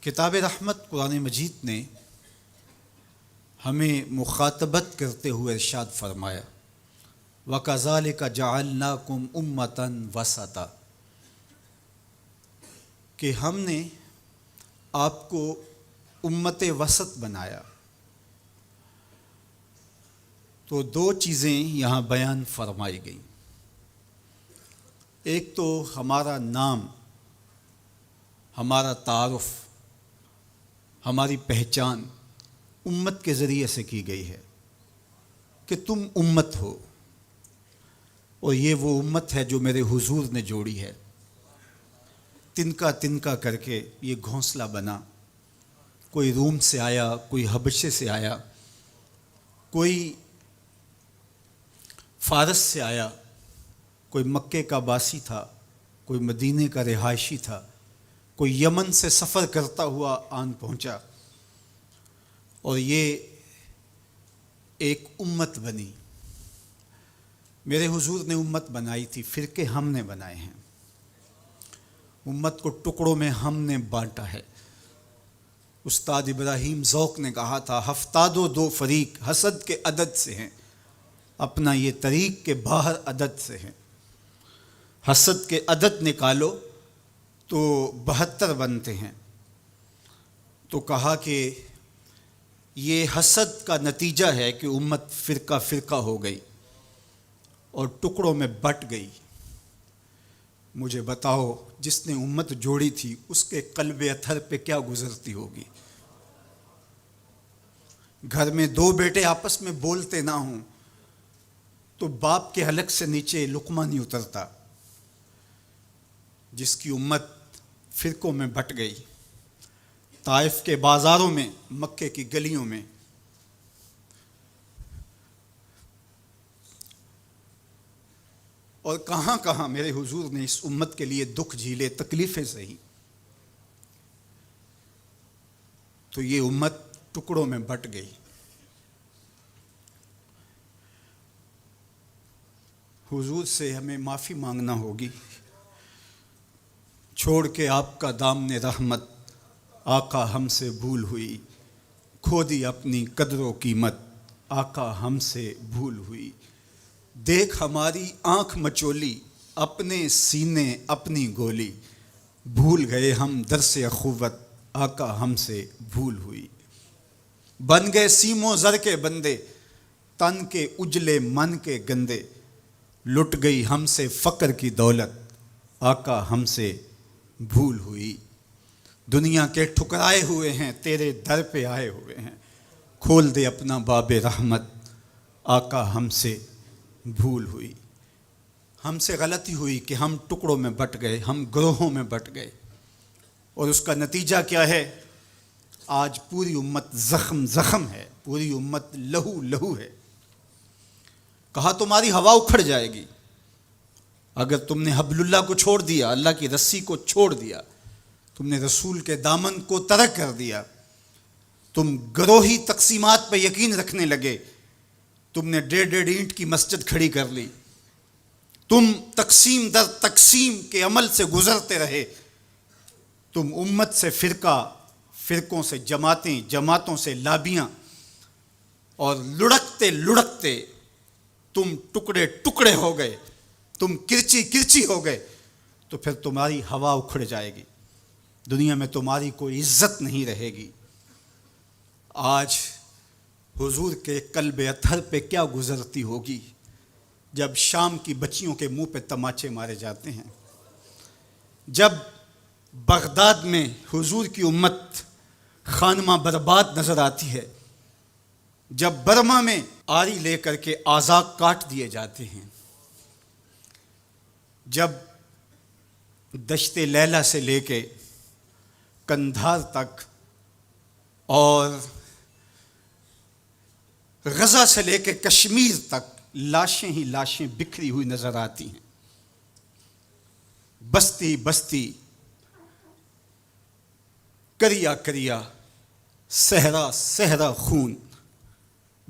کتاب رحمت قرآن مجید نے ہمیں مخاطبت کرتے ہوئے ارشاد فرمایا وَكَذَلِكَ جَعَلْنَاكُمْ أُمَّةً وَسَطًا، کہ ہم نے آپ کو امت وسط بنایا۔ تو دو چیزیں یہاں بیان فرمائی گئیں۔ ایک تو ہمارا نام، ہمارا تعارف، ہماری پہچان امت کے ذریعے سے کی گئی ہے کہ تم امت ہو، اور یہ وہ امت ہے جو میرے حضور نے جوڑی ہے۔ تنکا تنکا کر کے یہ گھونسلہ بنا، کوئی روم سے آیا، کوئی حبشے سے آیا، کوئی فارس سے آیا، کوئی مکے کا باسی تھا، کوئی مدینے کا رہائشی تھا، کوئی یمن سے سفر کرتا ہوا آن پہنچا، اور یہ ایک امت بنی۔ میرے حضور نے امت بنائی تھی، فرقے ہم نے بنائے ہیں، امت کو ٹکڑوں میں ہم نے بانٹا ہے۔ استاد ابراہیم ذوق نے کہا تھا ہفتاد و دو فریق حسد کے عدد سے ہیں، اپنا یہ طریق کے باہر عدد سے ہیں۔ حسد کے عدد نکالو تو 72 بنتے ہیں۔ تو کہا کہ یہ حسد کا نتیجہ ہے کہ امت فرقہ فرقہ ہو گئی اور ٹکڑوں میں بٹ گئی۔ مجھے بتاؤ جس نے امت جوڑی تھی اس کے قلب اطہر پہ کیا گزرتی ہوگی؟ گھر میں دو بیٹے آپس میں بولتے نہ ہوں تو باپ کے حلق سے نیچے لقمہ نہیں اترتا۔ جس کی امت فرقوں میں بٹ گئی، طائف کے بازاروں میں، مکے کی گلیوں میں، اور کہاں کہاں میرے حضور نے اس امت کے لیے دکھ جھیلے، تکلیفیں سہی، تو یہ امت ٹکڑوں میں بٹ گئی۔ حضور سے ہمیں معافی مانگنا ہوگی۔ چھوڑ کے آپ کا دامن رحمت، آقا ہم سے بھول ہوئی، کھو دی اپنی قدر و قیمت، آقا ہم سے بھول ہوئی۔ دیکھ ہماری آنکھ مچولی، اپنے سینے اپنی گولی، بھول گئے ہم درس اخوت، آقا ہم سے بھول ہوئی۔ بن گئے سیم و زر کے بندے، تن کے اجلے من کے گندے، لٹ گئی ہم سے فقر کی دولت، آقا ہم سے بھول ہوئی۔ دنیا کے ٹھکرائے ہوئے ہیں، تیرے در پہ آئے ہوئے ہیں، کھول دے اپنا باب رحمت، آقا ہم سے بھول ہوئی۔ ہم سے غلطی ہوئی کہ ہم ٹکڑوں میں بٹ گئے، ہم گروہوں میں بٹ گئے، اور اس کا نتیجہ کیا ہے؟ آج پوری امت زخم زخم ہے، پوری امت لہو لہو ہے۔ کہا تمہاری ہوا اکھڑ جائے گی اگر تم نے حبل اللہ کو چھوڑ دیا، اللہ کی رسی کو چھوڑ دیا، تم نے رسول کے دامن کو ترک کر دیا، تم گروہی تقسیمات پہ یقین رکھنے لگے، تم نے 1.5 اینٹ کی مسجد کھڑی کر لی، تم تقسیم در تقسیم کے عمل سے گزرتے رہے، تم امت سے فرقہ، فرقوں سے جماعتیں، جماعتوں سے لابیاں، اور لڑکتے لڑکتے تم ٹکڑے ٹکڑے ہو گئے، تم کرچی کرچی ہو گئے، تو پھر تمہاری ہوا اکھڑ جائے گی، دنیا میں تمہاری کوئی عزت نہیں رہے گی۔ آج حضور کے قلب اطہر پہ کیا گزرتی ہوگی جب شام کی بچیوں کے منہ پہ تماچے مارے جاتے ہیں، جب بغداد میں حضور کی امت خانمہ برباد نظر آتی ہے، جب برما میں آری لے کر کے اعضاء کاٹ دیے جاتے ہیں، جب دشت لیلہ سے لے کے کندھار تک اور غزہ سے لے کے کشمیر تک لاشیں ہی لاشیں بکھری ہوئی نظر آتی ہیں، بستی بستی، کریا کریا، صحرا صحرا خون،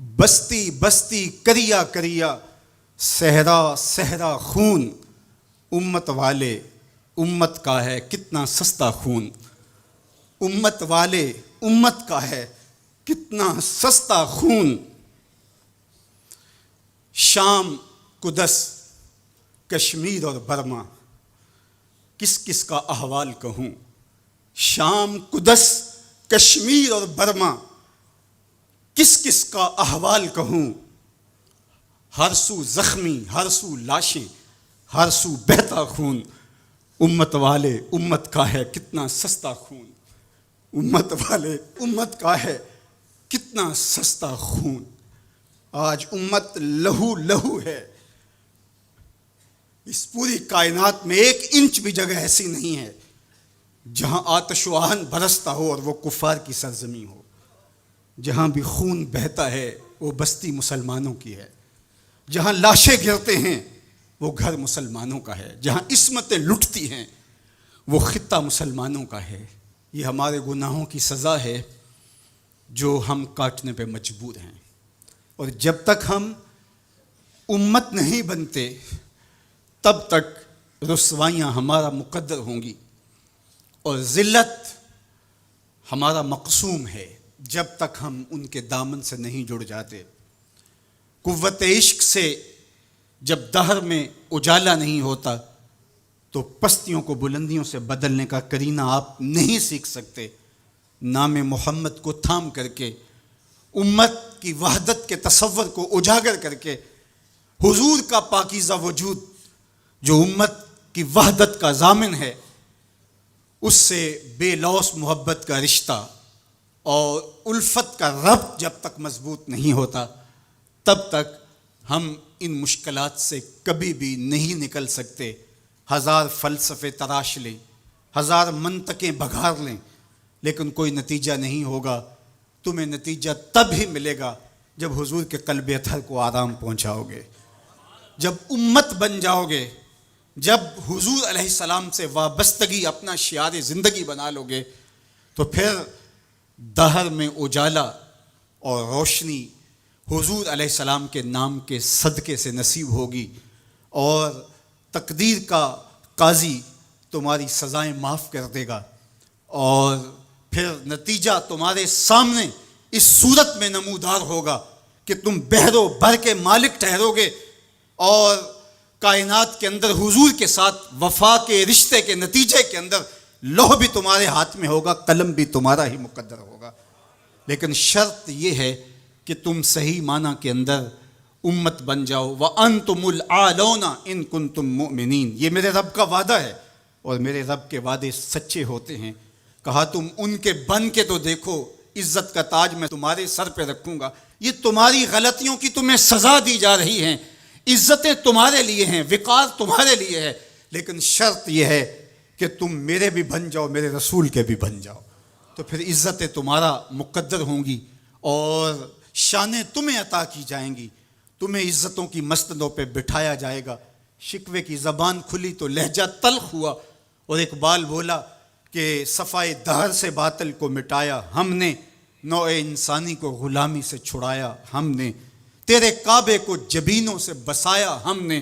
بستی بستی، کریا کریا، صحرا صحرا خون، امت والے، امت کا ہے کتنا سستا خون، امت والے امت کا ہے کتنا سستا خون، شام قدس کشمیر اور برما کس کس کا احوال کہوں، شام قدس کشمیر اور برما کس کس کا احوال کہوں، ہر سو زخمی، ہر سو لاشیں، ہر سو بہتا خون، امت والے امت کا ہے کتنا سستا خون، امت والے امت کا ہے کتنا سستا خون۔ آج امت لہو لہو ہے، اس پوری کائنات میں 1 انچ بھی جگہ ایسی نہیں ہے جہاں آتش و آہن برستا ہو اور وہ کفار کی سرزمین ہو۔ جہاں بھی خون بہتا ہے وہ بستی مسلمانوں کی ہے، جہاں لاشیں گرتے ہیں وہ گھر مسلمانوں کا ہے، جہاں عصمتیں لٹتی ہیں وہ خطہ مسلمانوں کا ہے۔ یہ ہمارے گناہوں کی سزا ہے جو ہم کاٹنے پہ مجبور ہیں، اور جب تک ہم امت نہیں بنتے تب تک رسوائیاں ہمارا مقدر ہوں گی اور ذلت ہمارا مقسوم ہے جب تک ہم ان کے دامن سے نہیں جڑ جاتے۔ قوت عشق سے جب دہر میں اجالا نہیں ہوتا تو پستیوں کو بلندیوں سے بدلنے کا کرینہ آپ نہیں سیکھ سکتے۔ نام محمد کو تھام کر کے، امت کی وحدت کے تصور کو اجاگر کر کے، حضور کا پاکیزہ وجود جو امت کی وحدت کا ضامن ہے، اس سے بے لوث محبت کا رشتہ اور الفت کا ربط جب تک مضبوط نہیں ہوتا تب تک ہم ان مشکلات سے کبھی بھی نہیں نکل سکتے۔ 1000 فلسفے تراش لیں، 1000 منطقیں بگھار لیں، لیکن کوئی نتیجہ نہیں ہوگا۔ تمہیں نتیجہ تب ہی ملے گا جب حضور کے قلب اطہر کو آرام پہنچاؤ گے، جب امت بن جاؤ گے، جب حضور علیہ السلام سے وابستگی اپنا شعار زندگی بنا لو گے، تو پھر دہر میں اجالا اور روشنی حضور علیہ السلام کے نام کے صدقے سے نصیب ہوگی، اور تقدیر کا قاضی تمہاری سزائیں معاف کر دے گا، اور پھر نتیجہ تمہارے سامنے اس صورت میں نمودار ہوگا کہ تم بحر و بر کے مالک ٹھہرو گے، اور کائنات کے اندر حضور کے ساتھ وفا کے رشتے کے نتیجے کے اندر لوح بھی تمہارے ہاتھ میں ہوگا، قلم بھی تمہارا ہی مقدر ہوگا۔ لیکن شرط یہ ہے کہ تم صحیح معنی کے اندر امت بن جاؤ۔ وَأَنْتُمُ الْأَعْلَوْنَ إِن كُنتُم مُؤْمِنِينَ، یہ میرے رب کا وعدہ ہے، اور میرے رب کے وعدے سچے ہوتے ہیں۔ کہا تم ان کے بن کے تو دیکھو، عزت کا تاج میں تمہارے سر پہ رکھوں گا۔ یہ تمہاری غلطیوں کی تمہیں سزا دی جا رہی ہیں، عزتیں تمہارے لیے ہیں، وقار تمہارے لیے ہے، لیکن شرط یہ ہے کہ تم میرے بھی بن جاؤ، میرے رسول کے بھی بن جاؤ، تو پھر عزتیں تمہارا مقدر ہوں گی اور شانیں تمہیں عطا کی جائیں گی، تمہیں عزتوں کی مسندوں پہ بٹھایا جائے گا۔ شکوے کی زبان کھلی تو لہجہ تلخ ہوا، اور اقبال بولا کہ صفائے دہر سے باطل کو مٹایا ہم نے، نوع انسانی کو غلامی سے چھڑایا ہم نے، تیرے کعبے کو جبینوں سے بسایا ہم نے،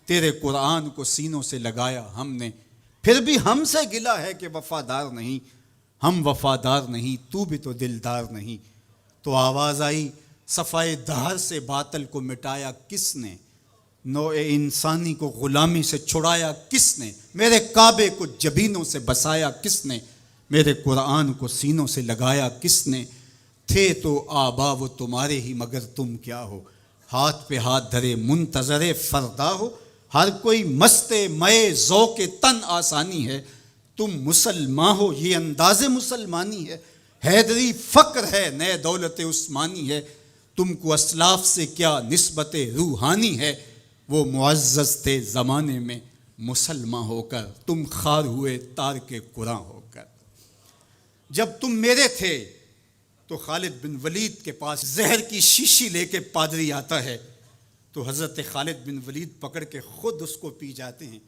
تیرے قرآن کو سینوں سے لگایا ہم نے، پھر بھی ہم سے گلہ ہے کہ وفادار نہیں، ہم وفادار نہیں، تو بھی تو دلدار نہیں۔ تو آواز آئی، صفائے دہر سے باطل کو مٹایا کس نے، نوع انسانی کو غلامی سے چھڑایا کس نے، میرے کعبے کو جبینوں سے بسایا کس نے، میرے قرآن کو سینوں سے لگایا کس نے، تھے تو آبا وہ تمہارے ہی مگر تم کیا ہو، ہاتھ پہ ہاتھ دھرے منتظر فردا ہو، ہر کوئی مست مئے ذوق تن آسانی ہے، تم مسلمان ہو یہ انداز مسلمانی ہے، حیدری فقر ہے نئے دولت عثمانی ہے، تم کو اسلاف سے کیا نسبت روحانی ہے، وہ معزز تھے زمانے میں مسلمان ہو کر، تم خار ہوئے تارک قرآن ہو کر۔ جب تم میرے تھے تو خالد بن ولید کے پاس زہر کی شیشی لے کے پادری آتا ہے، تو حضرت خالد بن ولید پکڑ کے خود اس کو پی جاتے ہیں،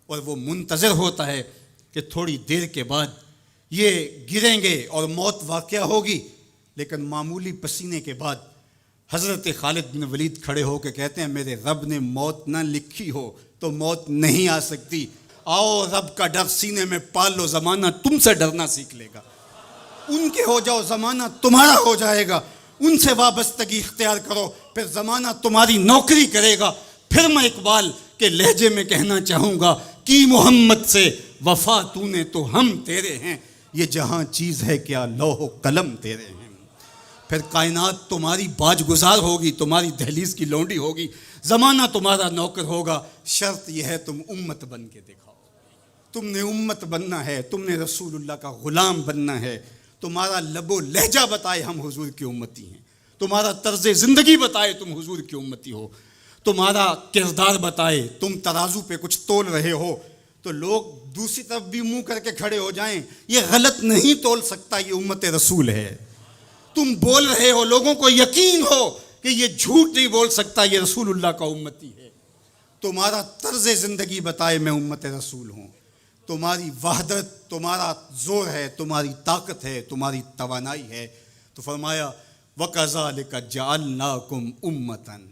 اور وہ منتظر ہوتا ہے کہ تھوڑی دیر کے بعد یہ گریں گے اور موت واقع ہوگی، لیکن معمولی پسینے کے بعد حضرت خالد بن ولید کھڑے ہو کے کہتے ہیں میرے رب نے موت نہ لکھی ہو تو موت نہیں آ سکتی، آؤ رب کا ڈر سینے میں پال لو، زمانہ تم سے ڈرنا سیکھ لے گا۔ ان کے ہو جاؤ زمانہ تمہارا ہو جائے گا، ان سے وابستگی اختیار کرو پھر زمانہ تمہاری نوکری کرے گا۔ پھر میں اقبال کے لہجے میں کہنا چاہوں گا کہ محمد سے وفا تو نے تو ہم تیرے ہیں، یہ جہاں چیز ہے کیا لوح و قلم تیرے ہیں۔ پھر کائنات تمہاری باج گزار ہوگی، تمہاری دہلیز کی لونڈی ہوگی، زمانہ تمہارا نوکر ہوگا، شرط یہ ہے تم امت بن کے دکھاؤ۔ تم نے امت بننا ہے، تم نے رسول اللہ کا غلام بننا ہے۔ تمہارا لب و لہجہ بتائے ہم حضور کی امتی ہیں، تمہارا طرز زندگی بتائے تم حضور کی امتی ہو، تمہارا کردار بتائے تم ترازو پہ کچھ تول رہے ہو، تو لوگ دوسری طرف بھی منہ کر کے کھڑے ہو جائیں یہ غلط نہیں تول سکتا، یہ امت رسول ہے۔ تم بول رہے ہو لوگوں کو یقین ہو کہ یہ جھوٹ نہیں بول سکتا، یہ رسول اللہ کا امتی ہے۔ تمہارا طرز زندگی بتائے میں امت رسول ہوں۔ تمہاری وحدت، تمہارا زور ہے، تمہاری طاقت ہے، تمہاری توانائی ہے۔ تو فرمایا وَكَذَلِكَ جَعَلْنَاكُمْ أُمَّةً،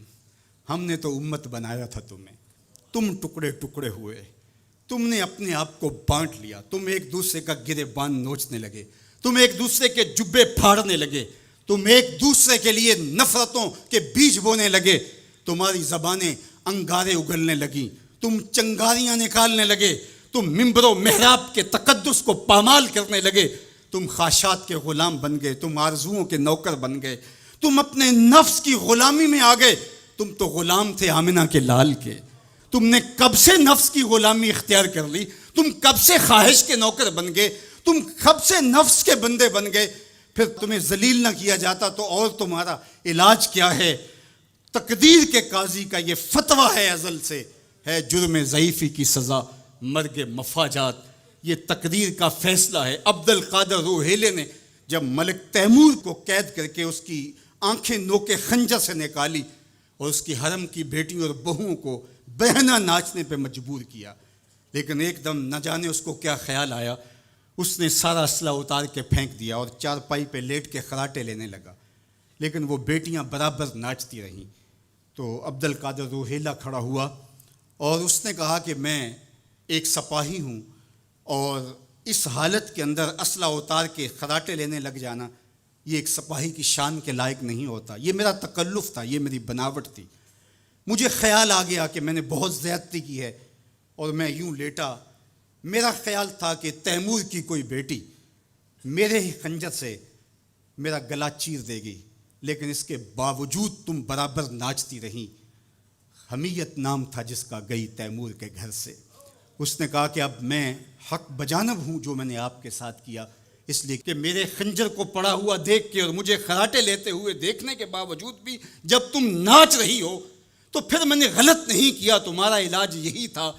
ہم نے تو امت بنایا تھا تمہیں، تم ٹکڑے ٹکڑے ہوئے، تم نے اپنے آپ کو بانٹ لیا، تم ایک دوسرے کا گریبان نوچنے لگے، تم ایک دوسرے کے جبے پھاڑنے لگے، تم ایک دوسرے کے لیے نفرتوں کے بیج بونے لگے، تمہاری زبانیں انگارے اگلنے لگیں، تم چنگاریاں نکالنے لگے، تم ممبر و محراب کے تقدس کو پامال کرنے لگے، تم خواہشات کے غلام بن گئے، تم آرزوؤں کے نوکر بن گئے، تم اپنے نفس کی غلامی میں آ گئے۔ تم تو غلام تھے آمنہ کے لال کے، تم نے کب سے نفس کی غلامی اختیار کر لی، تم کب سے خواہش کے نوکر بن گئے، تم کب سے نفس کے بندے بن گئے۔ پھر تمہیں ذلیل نہ کیا جاتا تو اور تمہارا علاج کیا ہے؟ تقدیر کے قاضی کا یہ فتویٰ ہے ازل سے، ہے جرم ضعیفی کی سزا مرگ مفاجات، یہ تقدیر کا فیصلہ ہے۔ عبد القادر روحیلے نے جب ملک تیمور کو قید کر کے اس کی آنکھیں نوکے خنجر سے نکالی اور اس کی حرم کی بیٹیوں اور بہوؤں کو بہنا ناچنے پہ مجبور کیا، لیکن ایک دم نہ جانے اس کو کیا خیال آیا، اس نے سارا اسلحہ اتار کے پھینک دیا اور چارپائی پہ لیٹ کے خراٹے لینے لگا، لیکن وہ بیٹیاں برابر ناچتی رہیں۔ تو عبد القادر روحیلہ کھڑا ہوا اور اس نے کہا کہ میں ایک سپاہی ہوں اور اس حالت کے اندر اسلحہ اتار کے خراٹے لینے لگ جانا یہ ایک سپاہی کی شان کے لائق نہیں ہوتا، یہ میرا تکلف تھا، یہ میری بناوٹ تھی۔ مجھے خیال آ گیا کہ میں نے بہت زیادتی کی ہے اور میں یوں لیٹا، میرا خیال تھا کہ تیمور کی کوئی بیٹی میرے ہی خنجر سے میرا گلا چیر دے گی، لیکن اس کے باوجود تم برابر ناچتی رہیں۔ حمیت نام تھا جس کا گئی تیمور کے گھر سے۔ اس نے کہا کہ اب میں حق بجانب ہوں جو میں نے آپ کے ساتھ کیا، اس لیے کہ میرے خنجر کو پڑا ہوا دیکھ کے اور مجھے خراٹے لیتے ہوئے دیکھنے کے باوجود بھی جب تم ناچ رہی ہو تو پھر میں نے غلط نہیں کیا، تمہارا علاج یہی تھا۔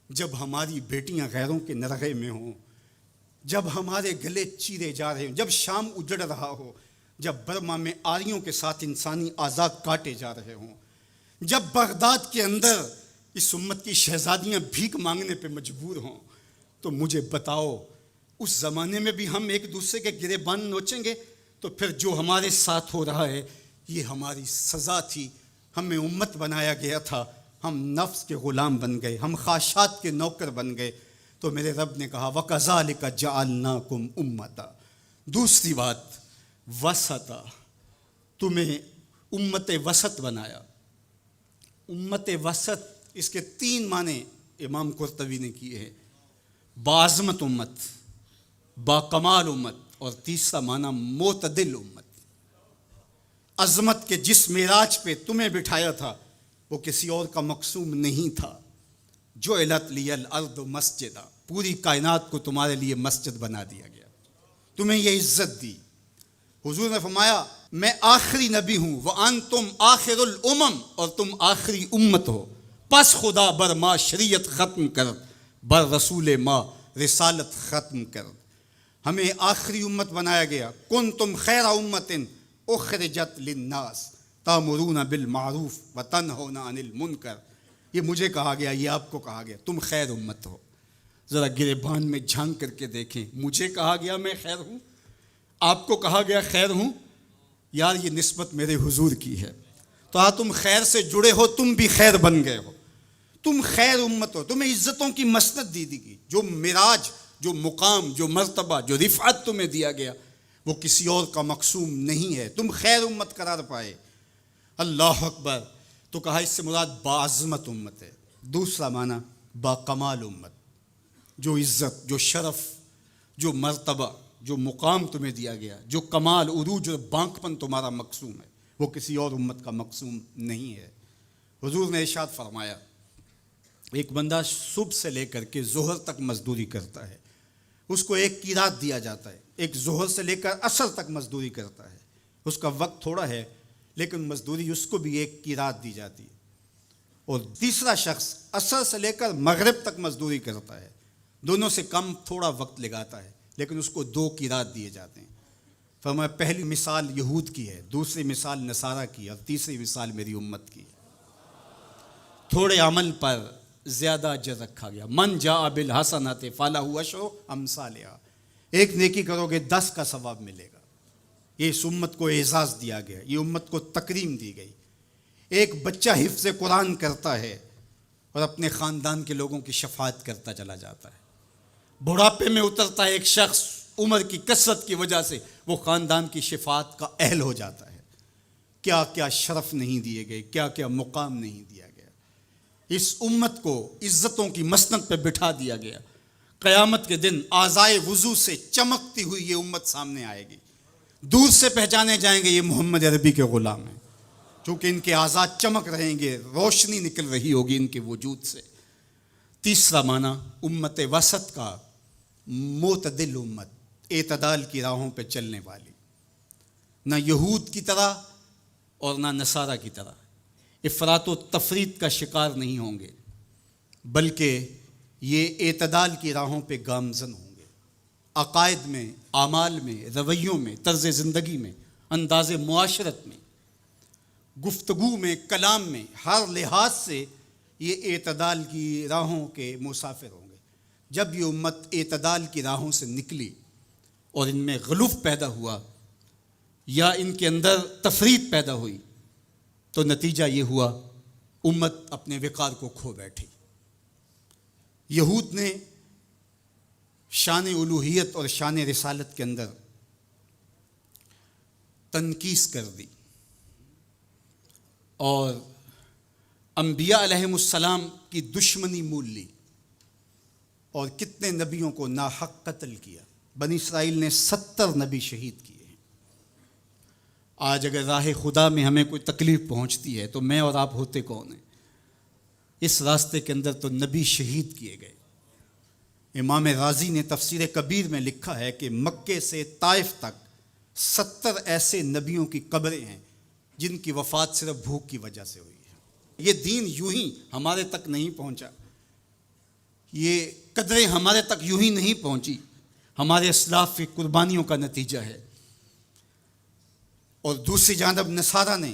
جب ہماری بیٹیاں غیروں کے نرغے میں ہوں، جب ہمارے گلے چیرے جا رہے ہوں، جب شام اجڑ رہا ہو، جب برما میں آریوں کے ساتھ انسانی اعضاء کاٹے جا رہے ہوں، جب بغداد کے اندر اس امت کی شہزادیاں بھیک مانگنے پہ مجبور ہوں، تو مجھے بتاؤ اس زمانے میں بھی ہم ایک دوسرے کے گریبان نوچیں گے؟ تو پھر جو ہمارے ساتھ ہو رہا ہے یہ ہماری سزا تھی، ہمیں امت بنایا گیا تھا، ہم نفس کے غلام بن گئے، ہم خواہشات کے نوکر بن گئے۔ تو میرے رب نے کہا وَكَذَلِكَ جَعَلْنَاكُمْ أُمَّةً، دوسری بات وسطا، تمہیں امت وسط بنایا۔ امت وسط اس کے 3 معنی امام قرطبی نے کیے ہیں، باعظمت امت، باکمال امت، اور تیسرا معنی معتدل امت۔ عظمت کے جس معراج پہ تمہیں بٹھایا تھا وہ کسی اور کا مقصوم نہیں تھا۔ جعلت لی الارض مسجدا، پوری کائنات کو تمہارے لیے مسجد بنا دیا گیا، تمہیں یہ عزت دی۔ حضور نے فرمایا میں آخری نبی ہوں، وانتم آخر الامم، اور تم آخری امت ہو، پس خدا بر ما شریعت ختم کر، بر رسول ما رسالت ختم کر۔ ہمیں آخری امت بنایا گیا، کنتم خیر امت اخرجت للناس تامرون بالمعروف وتنہون عن المنکر۔ یہ مجھے کہا گیا، یہ آپ کو کہا گیا، تم خیر امت ہو۔ ذرا گریبان میں جھانک کر کے دیکھیں، مجھے کہا گیا میں خیر ہوں، آپ کو کہا گیا خیر ہوں، یار یہ نسبت میرے حضور کی ہے۔ تو تم خیر سے جڑے ہو، تم بھی خیر بن گئے ہو، تم خیر امت ہو، تمہیں عزتوں کی مسند دی گئی، جو معراج، جو مقام، جو مرتبہ، جو رفعت تمہیں دیا گیا، وہ کسی اور کا مقصوم نہیں ہے، تم خیر امت قرار پائے۔ اللہ اکبر، تو کہا اس سے مراد باعظمت امت ہے۔ دوسرا معنی با کمال امت، جو عزت، جو شرف، جو مرتبہ، جو مقام تمہیں دیا گیا، جو کمال، عروج اور بانکپن تمہارا مقصوم ہے، وہ کسی اور امت کا مقصوم نہیں ہے۔ حضور نے ارشاد فرمایا، ایک بندہ صبح سے لے کر کے ظہر تک مزدوری کرتا ہے، اس کو ایک قیراط دیا جاتا ہے۔ ایک ظہر سے لے کر عصر تک مزدوری کرتا ہے، اس کا وقت تھوڑا ہے لیکن مزدوری اس کو بھی ایک قیراط دی جاتی ہے۔ اور تیسرا شخص عصر سے لے کر مغرب تک مزدوری کرتا ہے، دونوں سے کم تھوڑا وقت لگاتا ہے لیکن اس کو 2 قیراط دیے جاتے ہیں۔ فرمایا پہلی مثال یہود کی ہے، دوسری مثال نصارہ کی ہے، اور تیسری مثال میری امت کی ہے۔ تھوڑے عمل پر زیادہ اجر رکھا گیا۔ من جاء بالحسنۃ فلہ عشر امثالھا، ایک نیکی کرو گے 10 کا ثواب ملے گا۔ یہ اس امت کو اعزاز دیا گیا، یہ امت کو تکریم دی گئی۔ ایک بچہ حفظ قرآن کرتا ہے اور اپنے خاندان کے لوگوں کی شفاعت کرتا چلا جاتا ہے۔ بڑھاپے میں اترتا ہے ایک شخص، عمر کی کثرت کی وجہ سے وہ خاندان کی شفاعت کا اہل ہو جاتا ہے۔ کیا کیا شرف نہیں دیے گئے، کیا کیا مقام نہیں دیا گیا۔ اس امت کو عزتوں کی مسند پہ بٹھا دیا گیا۔ قیامت کے دن اعضائے وضو سے چمکتی ہوئی یہ امت سامنے آئے گی، دور سے پہچانے جائیں گے یہ محمد عربی کے غلام ہیں، چونکہ ان کے اعضاء چمک رہیں گے، روشنی نکل رہی ہوگی ان کے وجود سے۔ تیسرا معنی امت وسط کا، معتدل امت، اعتدال کی راہوں پہ چلنے والی، نہ یہود کی طرح اور نہ نصارہ کی طرح افراط و تفریط کا شکار نہیں ہوں گے، بلکہ یہ اعتدال کی راہوں پہ گامزن ہوں گے۔ عقائد میں، اعمال میں، رویوں میں، طرز زندگی میں، انداز معاشرت میں، گفتگو میں، کلام میں، ہر لحاظ سے یہ اعتدال کی راہوں کے مسافر ہوں گے۔ جب یہ امت اعتدال کی راہوں سے نکلی اور ان میں غلوف پیدا ہوا یا ان کے اندر تفریط پیدا ہوئی تو نتیجہ یہ ہوا امت اپنے وقار کو کھو بیٹھی۔ یہود نے شان الوہیت اور شان رسالت کے اندر تنقیص کر دی اور انبیاء علیہم السلام کی دشمنی مول لی اور کتنے نبیوں کو ناحق قتل کیا۔ بنی اسرائیل نے 70 نبی شہید کیے ہیں۔ آج اگر راہ خدا میں ہمیں کوئی تکلیف پہنچتی ہے تو میں اور آپ ہوتے کون ہیں؟ اس راستے کے اندر تو نبی شہید کیے گئے۔ امام رازی نے تفسیر کبیر میں لکھا ہے کہ مکے سے طائف تک 70 ایسے نبیوں کی قبریں ہیں جن کی وفات صرف بھوک کی وجہ سے ہوئی ہے۔ یہ دین یوں ہی ہمارے تک نہیں پہنچا، یہ قدریں ہمارے تک یوں ہی نہیں پہنچی، ہمارے اسلاف کی قربانیوں کا نتیجہ ہے۔ اور دوسری جانب نصارہ نے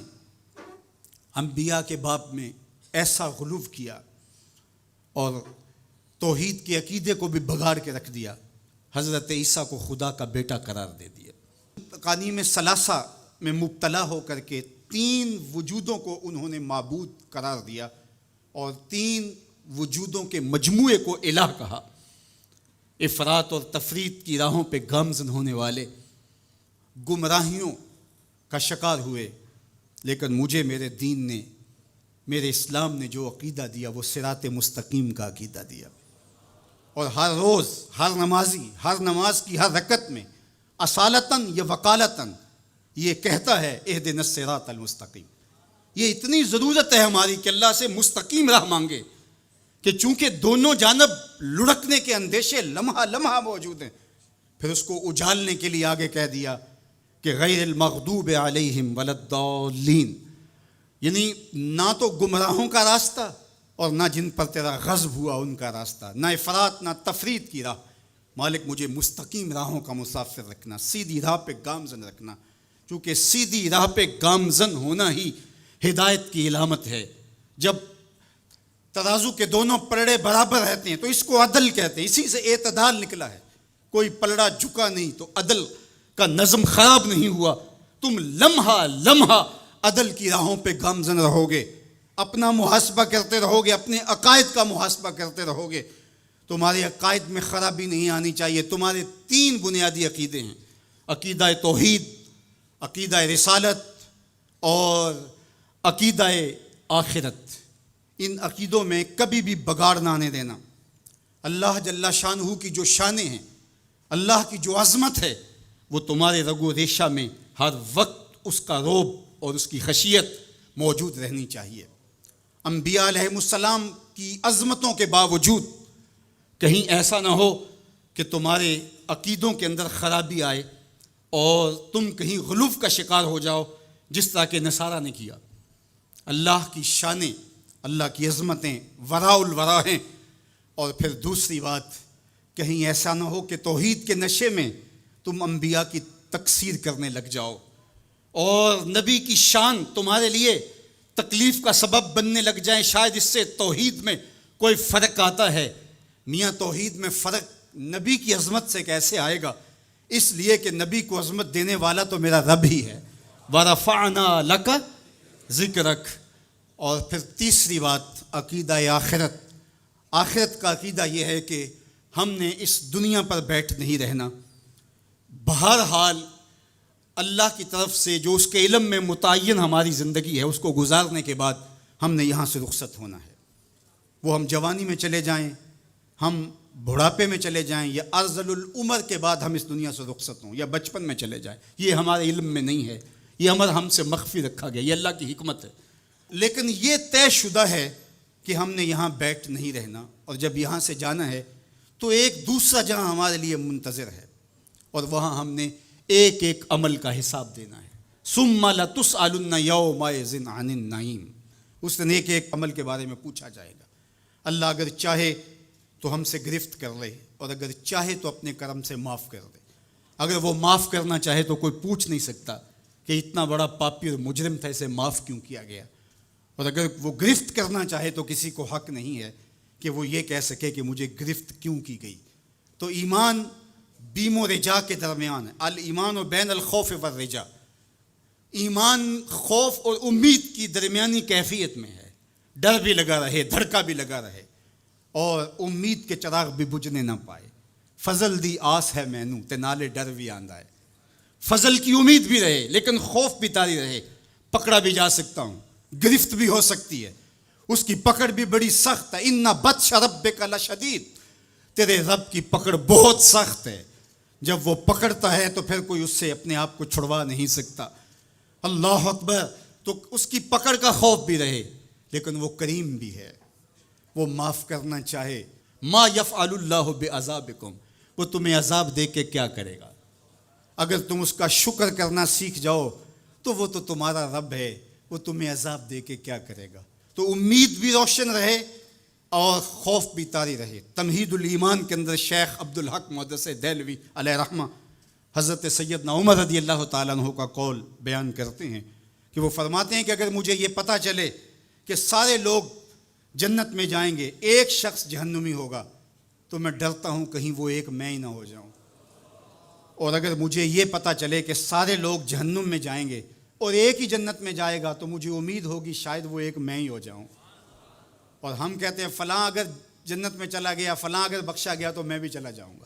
انبیاء کے باب میں ایسا غلو کیا اور توحید کے عقیدے کو بھی بگاڑ کے رکھ دیا، حضرت عیسیٰ کو خدا کا بیٹا قرار دے دیا۔ تقانیم ثلاثہ میں مبتلا ہو کر کے 3 وجودوں کو انہوں نے معبود قرار دیا اور 3 وجودوں کے مجموعے کو الہ کہا۔ افراط اور تفریط کی راہوں پہ گامزن ہونے والے گمراہیوں کا شکار ہوئے، لیکن مجھے میرے دین نے، میرے اسلام نے جو عقیدہ دیا وہ صراط مستقیم کا عقیدہ دیا۔ اور ہر روز، ہر نمازی، ہر نماز کی ہر رکعت میں اصالتاً یا وقالتاً یہ کہتا ہے اہدنا الصراط المستقیم۔ یہ اتنی ضرورت ہے ہماری کہ اللہ سے مستقیم راہ مانگے کہ چونکہ دونوں جانب لڑکنے کے اندیشے لمحہ لمحہ موجود ہیں، پھر اس کو اجالنے کے لیے آگے کہہ دیا کہ غیر المغضوب علیہم ولا الضالین، یعنی نہ تو گمراہوں کا راستہ اور نہ جن پر تیرا غضب ہوا ان کا راستہ، نہ افراط نہ تفریط کی راہ۔ مالک مجھے مستقیم راہوں کا مسافر رکھنا، سیدھی راہ پہ گامزن رکھنا، چونکہ سیدھی راہ پہ گامزن ہونا ہی ہدایت کی علامت ہے۔ جب ترازو کے دونوں پلڑے برابر رہتے ہیں تو اس کو عدل کہتے ہیں، اسی سے اعتدال نکلا ہے۔ کوئی پلڑا جھکا نہیں تو عدل کا نظم خراب نہیں ہوا۔ تم لمحہ لمحہ عدل کی راہوں پہ گامزن رہو گے، اپنا محاسبہ کرتے رہو گے، اپنے عقائد کا محاسبہ کرتے رہو گے، تمہارے عقائد میں خرابی نہیں آنی چاہیے۔ تمہارے 3 بنیادی عقیدے ہیں، عقیدہ توحید، عقیدہ رسالت اور عقیدہ آخرت، ان عقیدوں میں کبھی بھی بگاڑ نہ آنے دینا۔ اللہ جل شانہ کی جو شانیں ہیں، اللہ کی جو عظمت ہے، وہ تمہارے رگ و ریشہ میں ہر وقت اس کا رعب اور اس کی خشیت موجود رہنی چاہیے۔ انبیاء علیہ السلام کی عظمتوں کے باوجود کہیں ایسا نہ ہو کہ تمہارے عقیدوں کے اندر خرابی آئے اور تم کہیں غلوف کا شکار ہو جاؤ، جس طرح کہ نصارہ نے کیا۔ اللہ کی شانیں، اللہ کی عظمتیں وراء الورا ہیں۔ اور پھر دوسری بات، کہیں ایسا نہ ہو کہ توحید کے نشے میں تم انبیاء کی تکثیر کرنے لگ جاؤ اور نبی کی شان تمہارے لیے تکلیف کا سبب بننے لگ جائیں۔ شاید اس سے توحید میں کوئی فرق آتا ہے۔ میاں توحید میں فرق نبی کی عظمت سے کیسے آئے گا؟ اس لیے کہ نبی کو عظمت دینے والا تو میرا رب ہی ہے۔ وَرَفَعْنَا لَكَ ذِكْرَكَ۔ اور پھر تیسری بات، عقیدہ آخرت۔ آخرت کا عقیدہ یہ ہے کہ ہم نے اس دنیا پر بیٹھ نہیں رہنا، بہرحال اللہ کی طرف سے جو اس کے علم میں متعین ہماری زندگی ہے، اس کو گزارنے کے بعد ہم نے یہاں سے رخصت ہونا ہے۔ وہ ہم جوانی میں چلے جائیں، ہم بڑھاپے میں چلے جائیں، یا ارذل العمر کے بعد ہم اس دنیا سے رخصت ہوں، یا بچپن میں چلے جائیں، یہ ہمارے علم میں نہیں ہے، یہ امر ہم سے مخفی رکھا گیا، یہ اللہ کی حکمت ہے۔ لیکن یہ طے شدہ ہے کہ ہم نے یہاں بیٹھ نہیں رہنا، اور جب یہاں سے جانا ہے تو ایک دوسرا جہاں ہمارے لیے منتظر ہے، اور وہاں ہم نے ایک ایک عمل کا حساب دینا ہے۔ ثم لتسألن یومئذ عن النعیم۔ اس دن ایک ایک عمل کے بارے میں پوچھا جائے گا۔ اللہ اگر چاہے تو ہم سے گرفت کر لے، اور اگر چاہے تو اپنے کرم سے معاف کر دے۔ اگر وہ معاف کرنا چاہے تو کوئی پوچھ نہیں سکتا کہ اتنا بڑا پاپی اور مجرم تھا، اسے معاف کیوں کیا گیا۔ اور اگر وہ گرفت کرنا چاہے تو کسی کو حق نہیں ہے کہ وہ یہ کہہ سکے کہ مجھے گرفت کیوں کی گئی۔ تو ایمان بیم و رجا کے درمیان ہے۔ الایمان بین الخوف والرجا۔ ایمان خوف اور امید کی درمیانی کیفیت میں ہے۔ ڈر بھی لگا رہے، دھڑکا بھی لگا رہے، اور امید کے چراغ بھی بجھنے نہ پائے۔ فضل دی آس ہے مینوں تے نالے ڈر بھی آندا ہے۔ فضل کی امید بھی رہے لیکن خوف بھی طاری رہے، پکڑا بھی جا سکتا ہوں، گرفت بھی ہو سکتی ہے، اس کی پکڑ بھی بڑی سخت ہے۔ ان بطش ربک لشدید، تیرے رب کی پکڑ بہت سخت ہے۔ جب وہ پکڑتا ہے تو پھر کوئی اس سے اپنے آپ کو چھڑوا نہیں سکتا۔ اللہ اکبر۔ تو اس کی پکڑ کا خوف بھی رہے، لیکن وہ کریم بھی ہے، وہ معاف کرنا چاہے۔ ما یفعل اللہ بعذابکم، وہ تمہیں عذاب دے کے کیا کرے گا؟ اگر تم اس کا شکر کرنا سیکھ جاؤ تو وہ تو تمہارا رب ہے، وہ تمہیں عذاب دے کے کیا کرے گا؟ تو امید بھی روشن رہے اور خوف بھی طاری رہے۔ تمہید الایمان کے اندر شیخ عبدالحق محدث دہلوی علیہ رحمہ حضرت سیدنا عمر رضی اللہ تعالیٰ عنہ کا قول بیان کرتے ہیں کہ وہ فرماتے ہیں کہ اگر مجھے یہ پتہ چلے کہ سارے لوگ جنت میں جائیں گے، ایک شخص جہنمی ہوگا، تو میں ڈرتا ہوں کہیں وہ ایک میں ہی نہ ہو جاؤں۔ اور اگر مجھے یہ پتہ چلے کہ سارے لوگ جہنم میں جائیں گے اور ایک ہی جنت میں جائے گا، تو مجھے امید ہوگی شاید وہ ایک میں ہی ہو جاؤں۔ اور ہم کہتے ہیں فلاں اگر جنت میں چلا گیا، فلاں اگر بخشا گیا تو میں بھی چلا جاؤں گا۔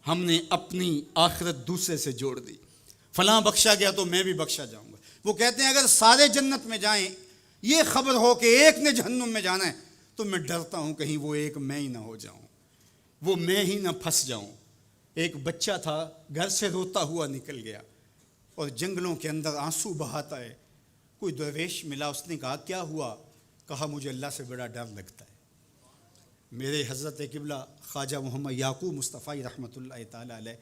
ہم نے اپنی آخرت دوسرے سے جوڑ دی، فلاں بخشا گیا تو میں بھی بخشا جاؤں گا۔ وہ کہتے ہیں اگر سارے جنت میں جائیں، یہ خبر ہو کہ ایک نے جہنم میں جانا ہے، تو میں ڈرتا ہوں کہیں وہ ایک میں ہی نہ ہو جاؤں، وہ میں ہی نہ پھنس جاؤں۔ ایک بچہ تھا، گھر سے روتا ہوا نکل گیا اور جنگلوں کے اندر آنسو بہاتا ہے۔ کوئی درویش ملا، اس نے کہا کیا ہوا؟ کہا مجھے اللہ سے بڑا ڈر لگتا ہے۔ میرے حضرت قبلہ خواجہ محمد یعقوب مصطفی رحمۃ اللہ تعالیٰ علیہ،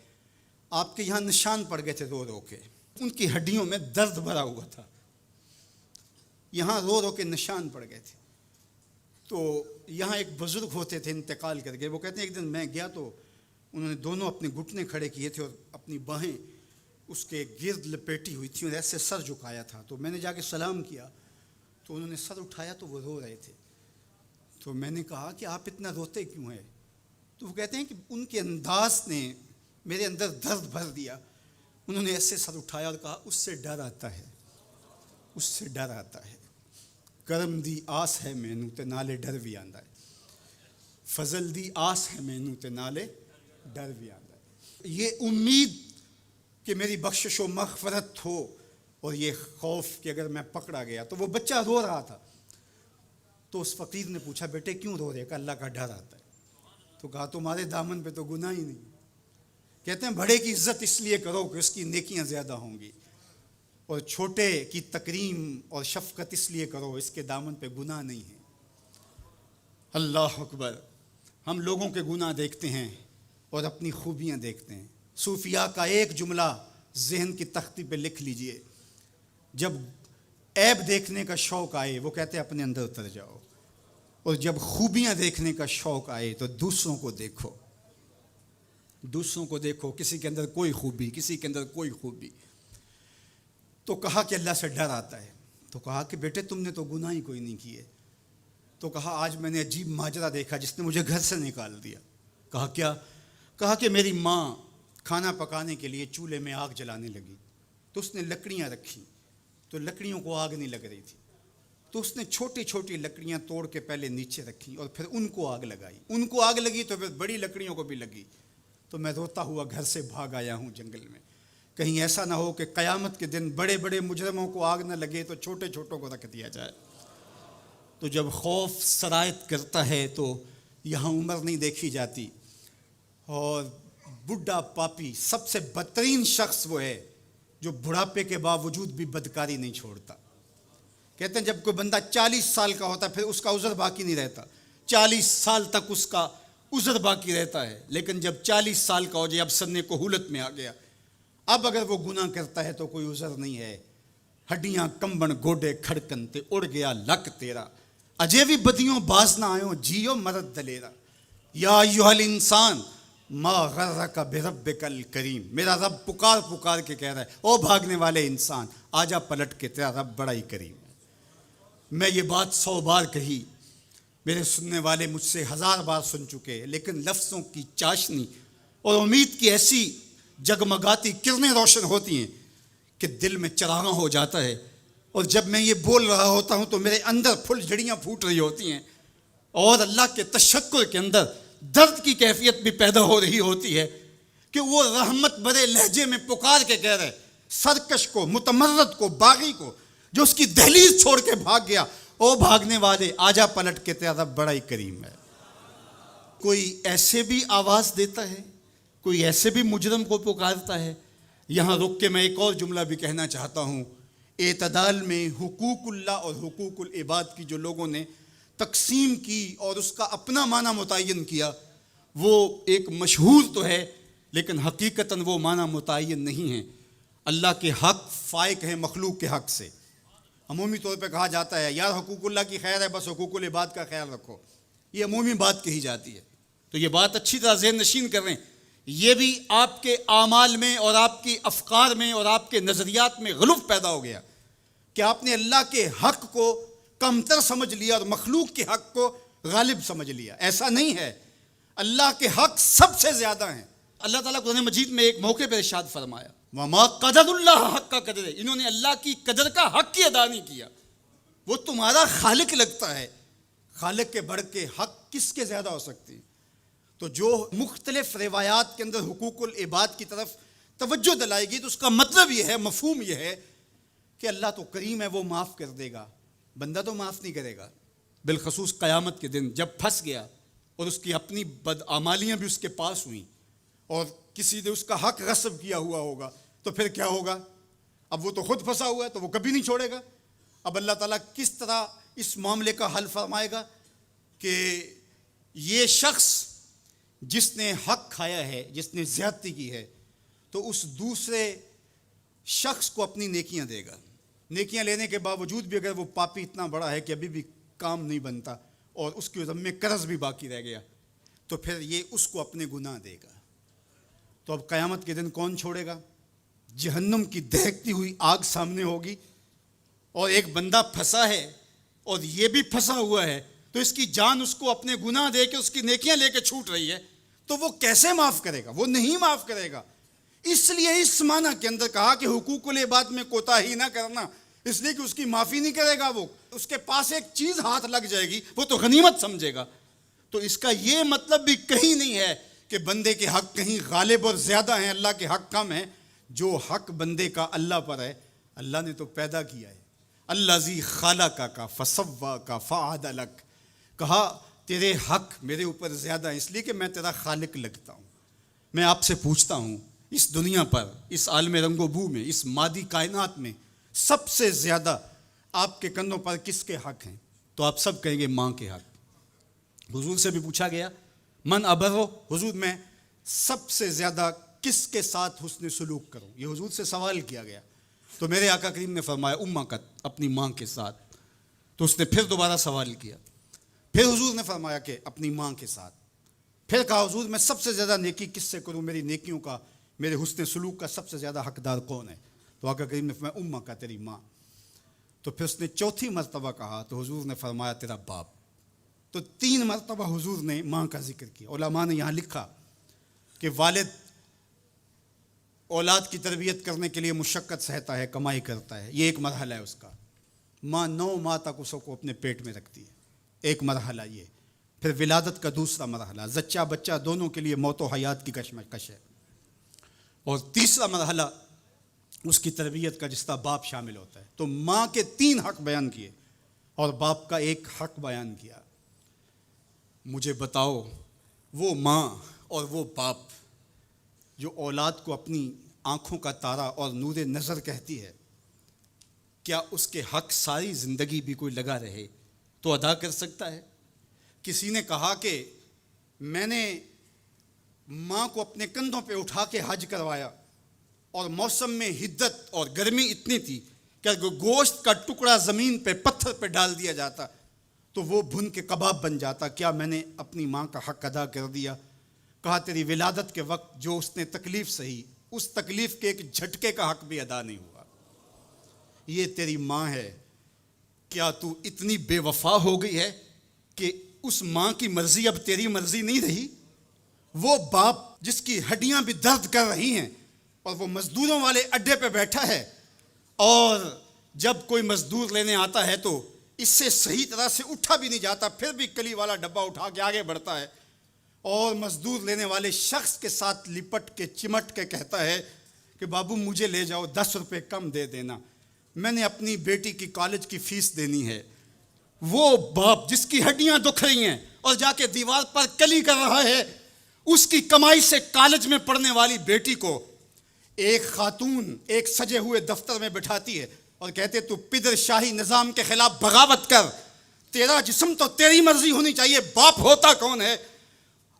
آپ کے یہاں نشان پڑ گئے تھے رو رو کے، ان کی ہڈیوں میں درد بھرا ہوا تھا، یہاں رو رو کے نشان پڑ گئے تھے۔ تو یہاں ایک بزرگ ہوتے تھے، انتقال کر گئے۔ وہ کہتے ہیں ایک دن میں گیا تو انہوں نے دونوں اپنے گھٹنے کھڑے کیے تھے اور اپنی باہیں اس کے گرد لپیٹی ہوئی تھیں اور ایسے سر جھکایا تھا۔ تو میں نے جا کے سلام کیا تو انہوں نے سر اٹھایا تو وہ رو رہے تھے۔ تو میں نے کہا کہ آپ اتنا روتے کیوں ہیں؟ تو وہ کہتے ہیں کہ ان کے انداز نے میرے اندر درد بھر دیا۔ انہوں نے ایسے سر اٹھایا اور کہا اس سے ڈر آتا ہے، اس سے ڈر آتا ہے۔ کرم دی آس ہے مینوں تے نالے ڈر بھی آندا ہے، فضل دی آس ہے مینوں تے نالے ڈر بھی آندا ہے۔ یہ امید کہ میری بخشش و مغفرت ہو، اور یہ خوف کہ اگر میں پکڑا گیا. تو وہ بچہ رو رہا تھا. تو اس فقیر نے پوچھا بیٹے کیوں رو رہے؟ کہ اللہ کا ڈر آتا ہے. تو کہا تمہارے دامن پہ تو گناہ ہی نہیں. کہتے ہیں بڑے کی عزت اس لیے کرو کہ اس کی نیکیاں زیادہ ہوں گی، اور چھوٹے کی تکریم اور شفقت اس لیے کرو اس کے دامن پہ گناہ نہیں ہے. اللہ اکبر. ہم لوگوں کے گناہ دیکھتے ہیں اور اپنی خوبیاں دیکھتے ہیں. صوفیاء کا ایک جملہ ذہن کی تختی پہ لکھ لیجئے، جب عیب دیکھنے کا شوق آئے وہ کہتے ہیں اپنے اندر اتر جاؤ، اور جب خوبیاں دیکھنے کا شوق آئے تو دوسروں کو دیکھو. دوسروں کو دیکھو، کسی کے اندر کوئی خوبی، کسی کے اندر کوئی خوبی. تو کہا کہ اللہ سے ڈر آتا ہے. تو کہا کہ بیٹے تم نے تو گناہ ہی کوئی نہیں کیے. تو کہا آج میں نے عجیب ماجرا دیکھا جس نے مجھے گھر سے نکال دیا. کہا کیا؟ کہا کہ میری ماں کھانا پکانے کے لیے چولہے میں آگ جلانے لگی، تو اس نے لکڑیاں رکھی، تو لکڑیوں کو آگ نہیں لگ رہی تھی. تو اس نے چھوٹی چھوٹی لکڑیاں توڑ کے پہلے نیچے رکھی اور پھر ان کو آگ لگائی. ان کو آگ لگی تو پھر بڑی لکڑیوں کو بھی لگی. تو میں روتا ہوا گھر سے بھاگ آیا ہوں جنگل میں. کہیں ایسا نہ ہو کہ قیامت کے دن بڑے بڑے مجرموں کو آگ نہ لگے تو چھوٹے چھوٹوں کو رکھ دیا جائے. تو جب خوف سرایت کرتا ہے تو یہاں عمر نہیں دیکھی جاتی. اور بڈھا پاپی سب سے بدترین شخص وہ ہے جو بڑھاپے کے باوجود بھی بدکاری نہیں چھوڑتا. کہتے ہیں جب کوئی بندہ 40 سال کا ہوتا ہے پھر اس کا عذر باقی نہیں رہتا. 40 سال تک اس کا عذر باقی رہتا ہے، لیکن جب 40 سال کا ہو جائے اب سن کہولت میں آ گیا، اب اگر وہ گناہ کرتا ہے تو کوئی عذر نہیں ہے. ہڈیاں کمبن گوڈے کھڑکن تے اڑ گیا لک تیرا، اجے بھی بدیوں باز نہ آئیوں جیو مرد دلیرا. یا ایھا الانسان ما غرک بربک الکریم. میرا رب پکار پکار کے کہہ رہا ہے او بھاگنے والے انسان آجا پلٹ کے، تیرا رب بڑا ہی کریم ہے. میں یہ بات 100 بار کہی، میرے سننے والے مجھ سے 1000 بار سن چکے، لیکن لفظوں کی چاشنی اور امید کی ایسی جگمگاتی کرنیں روشن ہوتی ہیں کہ دل میں چراغاں ہو جاتا ہے. اور جب میں یہ بول رہا ہوتا ہوں تو میرے اندر پھل جھڑیاں پھوٹ رہی ہوتی ہیں، اور اللہ کے تشکر کے اندر درد کی کیفیت بھی پیدا ہو رہی ہوتی ہے کہ وہ رحمت بھرے لہجے میں پکار کے کہہ رہے سرکش کو، متمرد کو، باغی کو جو اس کی دہلیز چھوڑ کے بھاگ گیا، او بھاگنے والے آجا پلٹ کے، تیرا رب بڑا ہی کریم ہے. کوئی ایسے بھی آواز دیتا ہے، کوئی ایسے بھی مجرم کو پکارتا ہے. یہاں رک کے میں ایک اور جملہ بھی کہنا چاہتا ہوں. اعتدال میں حقوق اللہ اور حقوق العباد کی جو لوگوں نے تقسیم کی اور اس کا اپنا معنی متعین کیا، وہ ایک مشہور تو ہے لیکن حقیقتاً وہ معنی متعین نہیں ہے. اللہ کے حق فائق ہیں مخلوق کے حق سے. عمومی طور پہ کہا جاتا ہے یار حقوق اللہ کی خیر ہے بس حقوق العباد کا خیال رکھو، یہ عمومی بات کہی جاتی ہے. تو یہ بات اچھی طرح ذہن نشین کر رہے ہیں، یہ بھی آپ کے اعمال میں اور آپ کی افکار میں اور آپ کے نظریات میں غلو پیدا ہو گیا کہ آپ نے اللہ کے حق کو کمتر سمجھ لیا اور مخلوق کے حق کو غالب سمجھ لیا. ایسا نہیں ہے، اللہ کے حق سب سے زیادہ ہیں. اللہ تعالیٰ قرآن مجید میں ایک موقع پر ارشاد فرمایا وَمَا قَدَرُ اللَّهَ حَقَّ قَدْرِهِ. انہوں نے اللہ کی قدر کا حق ہی ادا نہیں کیا. وہ تمہارا خالق لگتا ہے، خالق کے بڑھ کے حق کس کے زیادہ ہو سکتی. تو جو مختلف روایات کے اندر حقوق العباد کی طرف توجہ دلائے گی تو اس کا مطلب یہ ہے، مفہوم یہ ہے کہ اللہ تو کریم ہے، وہ معاف کر دے گا، بندہ تو معاف نہیں کرے گا. بالخصوص قیامت کے دن جب پھنس گیا اور اس کی اپنی بدعمالیاں بھی اس کے پاس ہوئیں اور کسی نے اس کا حق غصب کیا ہوا ہوگا تو پھر کیا ہوگا؟ اب وہ تو خود پھنسا ہوا ہے تو وہ کبھی نہیں چھوڑے گا. اب اللہ تعالیٰ کس طرح اس معاملے کا حل فرمائے گا کہ یہ شخص جس نے حق کھایا ہے، جس نے زیادتی کی ہے، تو اس دوسرے شخص کو اپنی نیکیاں دے گا. نیکیاں لینے کے باوجود بھی اگر وہ پاپی اتنا بڑا ہے کہ ابھی بھی کام نہیں بنتا اور اس کے ذمے قرض بھی باقی رہ گیا تو پھر یہ اس کو اپنے گناہ دے گا. تو اب قیامت کے دن کون چھوڑے گا؟ جہنم کی دہکتی ہوئی آگ سامنے ہوگی اور ایک بندہ پھنسا ہے اور یہ بھی پھنسا ہوا ہے، تو اس کی جان اس کو اپنے گناہ دے کے اس کی نیکیاں لے کے چھوٹ رہی ہے، تو وہ کیسے معاف کرے گا؟ وہ نہیں معاف کرے گا. اس لیے اس معنی کے اندر کہا کہ حقوق العباد میں کوتاہی نہ کرنا، اس لیے کہ اس کی معافی نہیں کرے گا. وہ اس کے پاس ایک چیز ہاتھ لگ جائے گی وہ تو غنیمت سمجھے گا. تو اس کا یہ مطلب بھی کہیں نہیں ہے کہ بندے کے حق کہیں غالب اور زیادہ ہیں، اللہ کے حق کم ہیں. جو حق بندے کا اللہ پر ہے اللہ نے تو پیدا کیا ہے. الذی خلقک کا فسوا کا فعدلک. کہا تیرے حق میرے اوپر زیادہ ہے اس لیے کہ میں تیرا خالق لگتا ہوں. میں آپ سے پوچھتا ہوں اس دنیا پر، اس عالم رنگ و بو میں، اس مادی کائنات میں سب سے زیادہ آپ کے کندھوں پر کس کے حق ہیں؟ تو آپ سب کہیں گے ماں کے حق. حضور سے بھی پوچھا گیا من ابرو، حضور میں سب سے زیادہ کس کے ساتھ حسن سلوک کروں؟ یہ حضور سے سوال کیا گیا. تو میرے آقا کریم نے فرمایا امکت، اپنی ماں کے ساتھ. تو اس نے پھر دوبارہ سوال کیا، پھر حضور نے فرمایا کہ اپنی ماں کے ساتھ. پھر کہا حضور میں سب سے زیادہ نیکی کس سے کروں؟ میری نیکیوں کا، میرے حسن سلوک کا سب سے زیادہ حقدار کون ہے؟ تو آقا کریم نے فرمایا امکا، تیری ماں. تو پھر اس نے چوتھی مرتبہ کہا تو حضور نے فرمایا تیرا باپ. تو 3 مرتبہ حضور نے ماں کا ذکر کیا. علماء نے یہاں لکھا کہ والد اولاد کی تربیت کرنے کے لیے مشقت سہتا ہے، کمائی کرتا ہے، یہ ایک مرحلہ ہے اس کا. ماں 9 ماہ تک اس کو اپنے پیٹ میں رکھتی ہے، ایک مرحلہ یہ. پھر ولادت کا دوسرا مرحلہ، زچہ بچہ دونوں کے لیے موت و حیات کی کشمکش ہے. اور تیسرا مرحلہ اس کی تربیت کا جس کا باپ شامل ہوتا ہے. تو ماں کے 3 حق بیان کیے اور باپ کا ایک حق بیان کیا. مجھے بتاؤ وہ ماں اور وہ باپ جو اولاد کو اپنی آنکھوں کا تارا اور نور نظر کہتی ہے، کیا اس کے حق ساری زندگی بھی کوئی لگا رہے تو ادا کر سکتا ہے؟ کسی نے کہا کہ میں نے ماں کو اپنے کندھوں پہ اٹھا کے حج کروایا اور موسم میں حدت اور گرمی اتنی تھی کہ اگر گوشت کا ٹکڑا زمین پہ پتھر پہ ڈال دیا جاتا تو وہ بھن کے کباب بن جاتا. کیا میں نے اپنی ماں کا حق ادا کر دیا؟ کہا تیری ولادت کے وقت جو اس نے تکلیف سہی، اس تکلیف کے ایک جھٹکے کا حق بھی ادا نہیں ہوا. یہ تیری ماں ہے. کیا تو اتنی بے وفا ہو گئی ہے کہ اس ماں کی مرضی اب تیری مرضی نہیں رہی؟ وہ باپ جس کی ہڈیاں بھی درد کر رہی ہیں اور وہ مزدوروں والے اڈے پہ بیٹھا ہے، اور جب کوئی مزدور لینے آتا ہے تو اس سے صحیح طرح سے اٹھا بھی نہیں جاتا، پھر بھی کلی والا ڈبہ اٹھا کے آگے بڑھتا ہے، اور مزدور لینے والے شخص کے ساتھ لپٹ کے چمٹ کے کہتا ہے کہ بابو مجھے لے جاؤ، 10 روپے کم دے دینا، میں نے اپنی بیٹی کی کالج کی فیس دینی ہے. وہ باپ جس کی ہڈیاں دکھ رہی ہیں اور جا کے دیوار پر کلی کر رہا ہے، اس کی کمائی سے کالج میں پڑھنے والی بیٹی کو ایک خاتون ایک سجے ہوئے دفتر میں بٹھاتی ہے اور کہتے تو پدر شاہی نظام کے خلاف بغاوت کر، تیرا جسم تو تیری مرضی ہونی چاہیے، باپ ہوتا کون ہے؟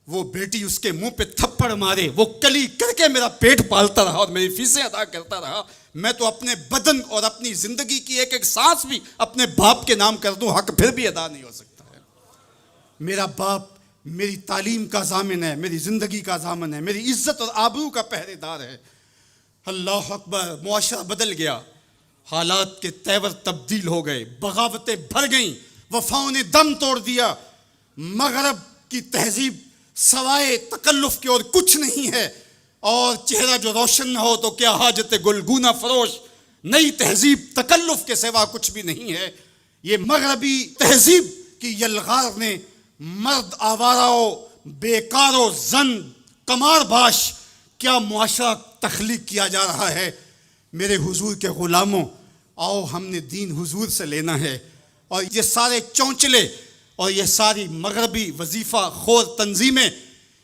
وہ بیٹی اس کے منہ پہ تھپڑ مارے، وہ کلی کر کے میرا پیٹ پالتا رہا اور میری فیسیں ادا کرتا رہا، میں تو اپنے بدن اور اپنی زندگی کی ایک ایک سانس بھی اپنے باپ کے نام کر دوں، حق پھر بھی ادا نہیں ہو سکتا ہے. میرا باپ میری تعلیم کا ضامن ہے، میری زندگی کا ضامن ہے، میری عزت اور آبرو کا پہرے دار ہے. اللہ اکبر. معاشرہ بدل گیا، حالات کے تیور تبدیل ہو گئے، بغاوتیں بھر گئیں، وفاؤں نے دم توڑ دیا. مغرب کی تہذیب سوائے تکلف کے اور کچھ نہیں ہے، اور چہرہ جو روشن نہ ہو تو کیا حاجت گلگونہ فروش. نئی تہذیب تکلف کے سوا کچھ بھی نہیں ہے. یہ مغربی تہذیب کی یلغار نے مرد آوارہ، بیکار و زن کمار باش کیا معاشرہ تخلیق کیا جا رہا ہے. میرے حضور کے غلاموں، آؤ ہم نے دین حضور سے لینا ہے، اور یہ سارے چونچلے اور یہ ساری مغربی وظیفہ خور تنظیمیں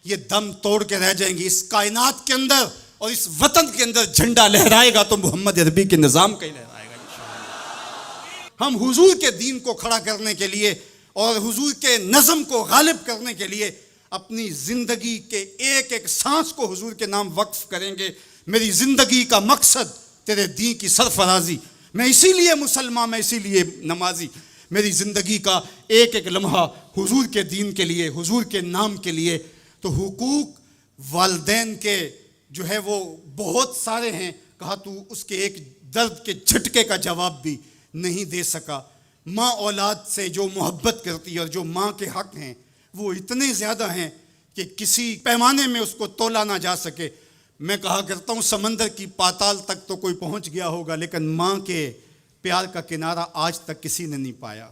یہ دم توڑ کے رہ جائیں گی. اس کائنات کے اندر اور اس وطن کے اندر جھنڈا لہرائے گا تو محمد عربی کے نظام کا ہی لہرائے گا انشاءاللہ. ہم حضور کے دین کو کھڑا کرنے کے لیے اور حضور کے نظم کو غالب کرنے کے لیے اپنی زندگی کے ایک ایک سانس کو حضور کے نام وقف کریں گے. میری زندگی کا مقصد تیرے دین کی سرفرازی، میں اسی لیے مسلمان، میں اسی لیے نمازی. میری زندگی کا ایک ایک لمحہ حضور کے دین کے لیے، حضور کے نام کے لیے. تو حقوق والدین کے جو ہے وہ بہت سارے ہیں. کہا تو اس کے ایک درد کے جھٹکے کا جواب بھی نہیں دے سکا. ماں اولاد سے جو محبت کرتی ہے اور جو ماں کے حق ہیں وہ اتنے زیادہ ہیں کہ کسی پیمانے میں اس کو تولا نہ جا سکے. میں کہا کرتا ہوں سمندر کی پاتال تک تو کوئی پہنچ گیا ہوگا، لیکن ماں کے پیار کا کنارہ آج تک کسی نے نہیں پایا.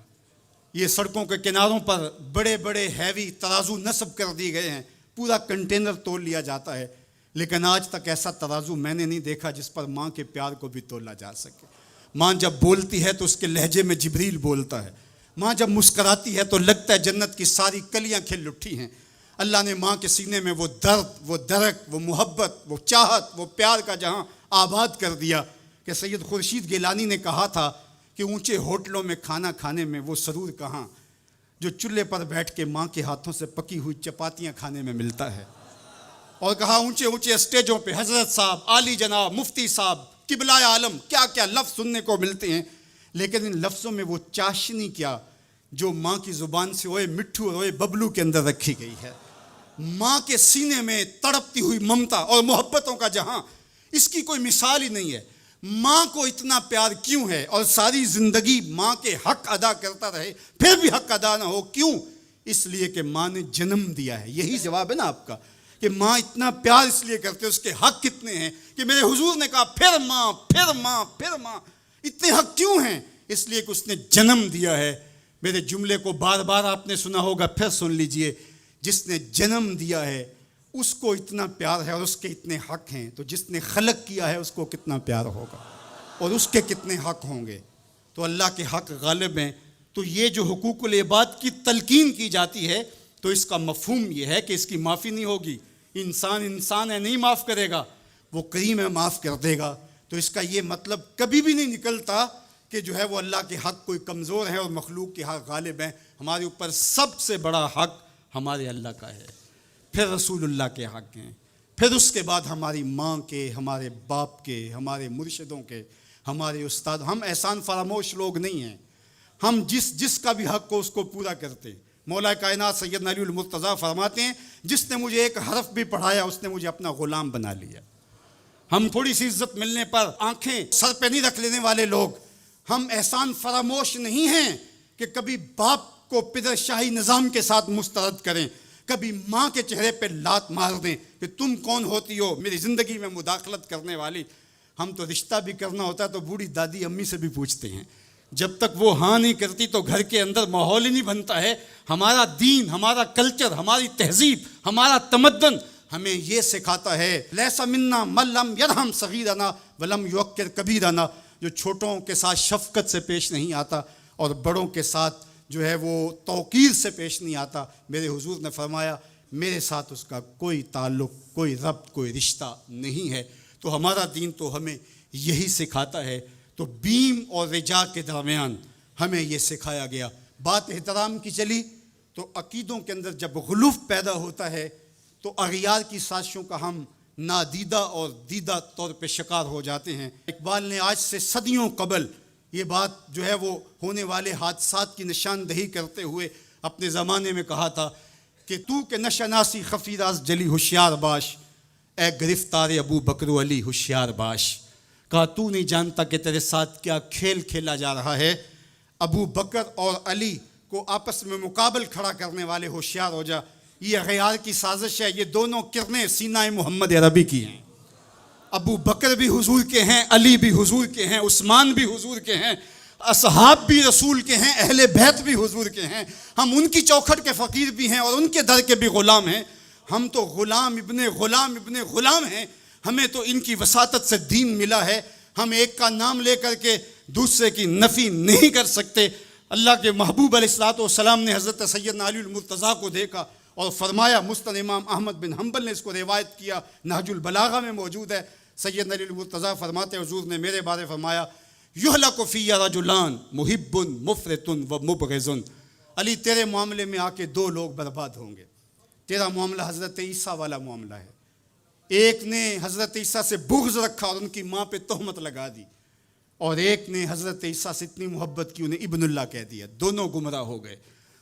یہ سڑکوں کے کناروں پر بڑے بڑے ہیوی ترازو نصب کر دیے گئے ہیں، پورا کنٹینر تول لیا جاتا ہے. لیکن آج تک ایسا ترازو میں نے نہیں دیکھا جس پر ماں کے پیار کو بھی تولا جا سکے۔ ماں جب بولتی ہے تو اس کے لہجے میں جبریل بولتا ہے، ماں جب مسکراتی ہے تو لگتا ہے جنت کی ساری کلیاں کھل اٹھی ہیں۔ اللہ نے ماں کے سینے میں وہ درد، وہ درک، وہ محبت، وہ چاہت، وہ پیار کا جہاں آباد کر دیا کہ سید خورشید گیلانی نے کہا تھا کہ اونچے ہوٹلوں میں کھانا کھانے میں وہ سرور کہاں جو چولہے پر بیٹھ کے ماں کے ہاتھوں سے پکی ہوئی چپاتیاں کھانے میں ملتا ہے۔ اور کہا اونچے اونچے اسٹیجوں پہ حضرت صاحب، عالی جناب، مفتی صاحب، قبلہ عالم، کیا کیا لفظ سننے کو ملتے ہیں، لیکن ان لفظوں میں وہ چاشنی کیا جو ماں کی زبان سے اوئے مٹھو اور اوئے ببلو کے اندر رکھی گئی ہے۔ ماں کے سینے میں تڑپتی ہوئی ممتا اور محبتوں کا جہاں، اس کی کوئی مثال ہی نہیں ہے۔ ماں کو اتنا پیار کیوں ہے اور ساری زندگی ماں کے حق ادا کرتا رہے پھر بھی حق ادا نہ ہو، کیوں؟ اس لیے کہ ماں نے جنم دیا ہے۔ یہی جواب ہے نا آپ کا کہ ماں اتنا پیار اس لیے کرتے، اس کے حق کتنے ہیں کہ میرے حضور نے کہا پھر ماں، پھر ماں، پھر ماں۔ اتنے حق کیوں ہیں؟ اس لیے کہ اس نے جنم دیا ہے۔ میرے جملے کو بار بار آپ نے سنا ہوگا، پھر سن لیجئے، جس نے جنم دیا ہے اس کو اتنا پیار ہے اور اس کے اتنے حق ہیں، تو جس نے خلق کیا ہے اس کو کتنا پیار ہوگا اور اس کے کتنے حق ہوں گے۔ تو اللہ کے حق غالب ہیں۔ تو یہ جو حقوق العباد کی تلقین کی جاتی ہے تو اس کا مفہوم یہ ہے کہ اس کی معافی نہیں ہوگی۔ انسان ہے، نہیں معاف کرے گا، وہ کریم ہے، معاف کر دے گا۔ تو اس کا یہ مطلب کبھی بھی نہیں نکلتا کہ جو ہے وہ اللہ کے حق کوئی کمزور ہے اور مخلوق کے حق غالب ہیں۔ ہمارے اوپر سب سے بڑا حق ہمارے اللہ کا ہے، پھر رسول اللہ کے حق ہیں، پھر اس کے بعد ہماری ماں کے، ہمارے باپ کے، ہمارے مرشدوں کے، ہمارے استاد۔ ہم احسان فراموش لوگ نہیں ہیں، ہم جس کا بھی حق ہو اس کو پورا کرتے۔ مولا کائنات سیدنا علی المرتضیٰ فرماتے ہیں جس نے مجھے ایک حرف بھی پڑھایا اس نے مجھے اپنا غلام بنا لیا۔ ہم تھوڑی سی عزت ملنے پر آنکھیں سر پہ نہیں رکھ لینے والے لوگ، ہم احسان فراموش نہیں ہیں کہ کبھی باپ کو پدر شاہی نظام کے ساتھ مسترد کریں، کبھی ماں کے چہرے پہ لات مار دیں کہ تم کون ہوتی ہو میری زندگی میں مداخلت کرنے والی۔ ہم تو رشتہ بھی کرنا ہوتا ہے تو بوڑھی دادی امی سے بھی پوچھتے ہیں، جب تک وہ ہاں نہیں کرتی تو گھر کے اندر ماحول ہی نہیں بنتا ہے۔ ہمارا دین، ہمارا کلچر، ہماری تہذیب، ہمارا تمدن ہمیں یہ سکھاتا ہے لیس منا من لم یرحم صغیرنا ولم یوقر کبیرنا، جو چھوٹوں کے ساتھ شفقت سے پیش نہیں آتا اور بڑوں کے ساتھ جو ہے وہ توقیر سے پیش نہیں آتا۔ میرے حضور نے فرمایا میرے ساتھ اس کا کوئی تعلق، کوئی ربط، کوئی رشتہ نہیں ہے۔ تو ہمارا دین تو ہمیں یہی سکھاتا ہے۔ تو بیم اور رجا کے درمیان ہمیں یہ سکھایا گیا۔ بات احترام کی چلی تو عقیدوں کے اندر جب غلوف پیدا ہوتا ہے تو اغیار کی سازشوں کا ہم نادیدہ اور دیدہ طور پہ شکار ہو جاتے ہیں۔ اقبال نے آج سے صدیوں قبل یہ بات جو ہے وہ ہونے والے حادثات کی نشاندہی کرتے ہوئے اپنے زمانے میں کہا تھا کہ تو کہ نشناسی خفی راز جلی ہوشیار باش، اے گرفتار ابو بکر و علی ہوشیار باش۔ کہا تو نہیں جانتا کہ تیرے ساتھ کیا کھیل کھیلا جا رہا ہے، ابو بکر اور علی کو آپس میں مقابل کھڑا کرنے والے ہوشیار ہو جا۔ یہ غیار کی سازش ہے، یہ دونوں کرنیں سینہ محمد عربی کی ہیں۔ ابو بکر بھی حضور کے ہیں، علی بھی حضور کے ہیں، عثمان بھی حضور کے ہیں، اصحاب بھی رسول کے ہیں، اہل بیت بھی حضور کے ہیں۔ ہم ان کی چوکھٹ کے فقیر بھی ہیں اور ان کے در کے بھی غلام ہیں۔ ہم تو غلام ابن غلام ابن غلام ہیں۔ ہمیں تو ان کی وساطت سے دین ملا ہے۔ ہم ایک کا نام لے کر کے دوسرے کی نفی نہیں کر سکتے۔ اللہ کے محبوب علیہ الصلوۃ والسلام نے حضرت سیدنا علی المرتضیٰ کو دیکھا اور فرمایا، مسند امام احمد بن حنبل نے اس کو روایت کیا، نہج البلاغہ میں موجود ہے، سیدنا علی المرتضیٰ فرماتے حضور نے میرے بارے فرمایا، یہلک فی رجلان محب مفرط و مبغض۔ علی تیرے معاملے میں آ کے دو لوگ برباد ہوں گے۔ تیرا معاملہ حضرت عیسیٰ والا معاملہ ہے۔ ایک نے حضرت عیسیٰ سے بغض رکھا اور ان کی ماں پہ تہمت لگا دی، اور ایک نے حضرت عیسیٰ سے اتنی محبت کی انہیں ابن اللہ کہہ دیا۔ دونوں گمراہ ہو گئے۔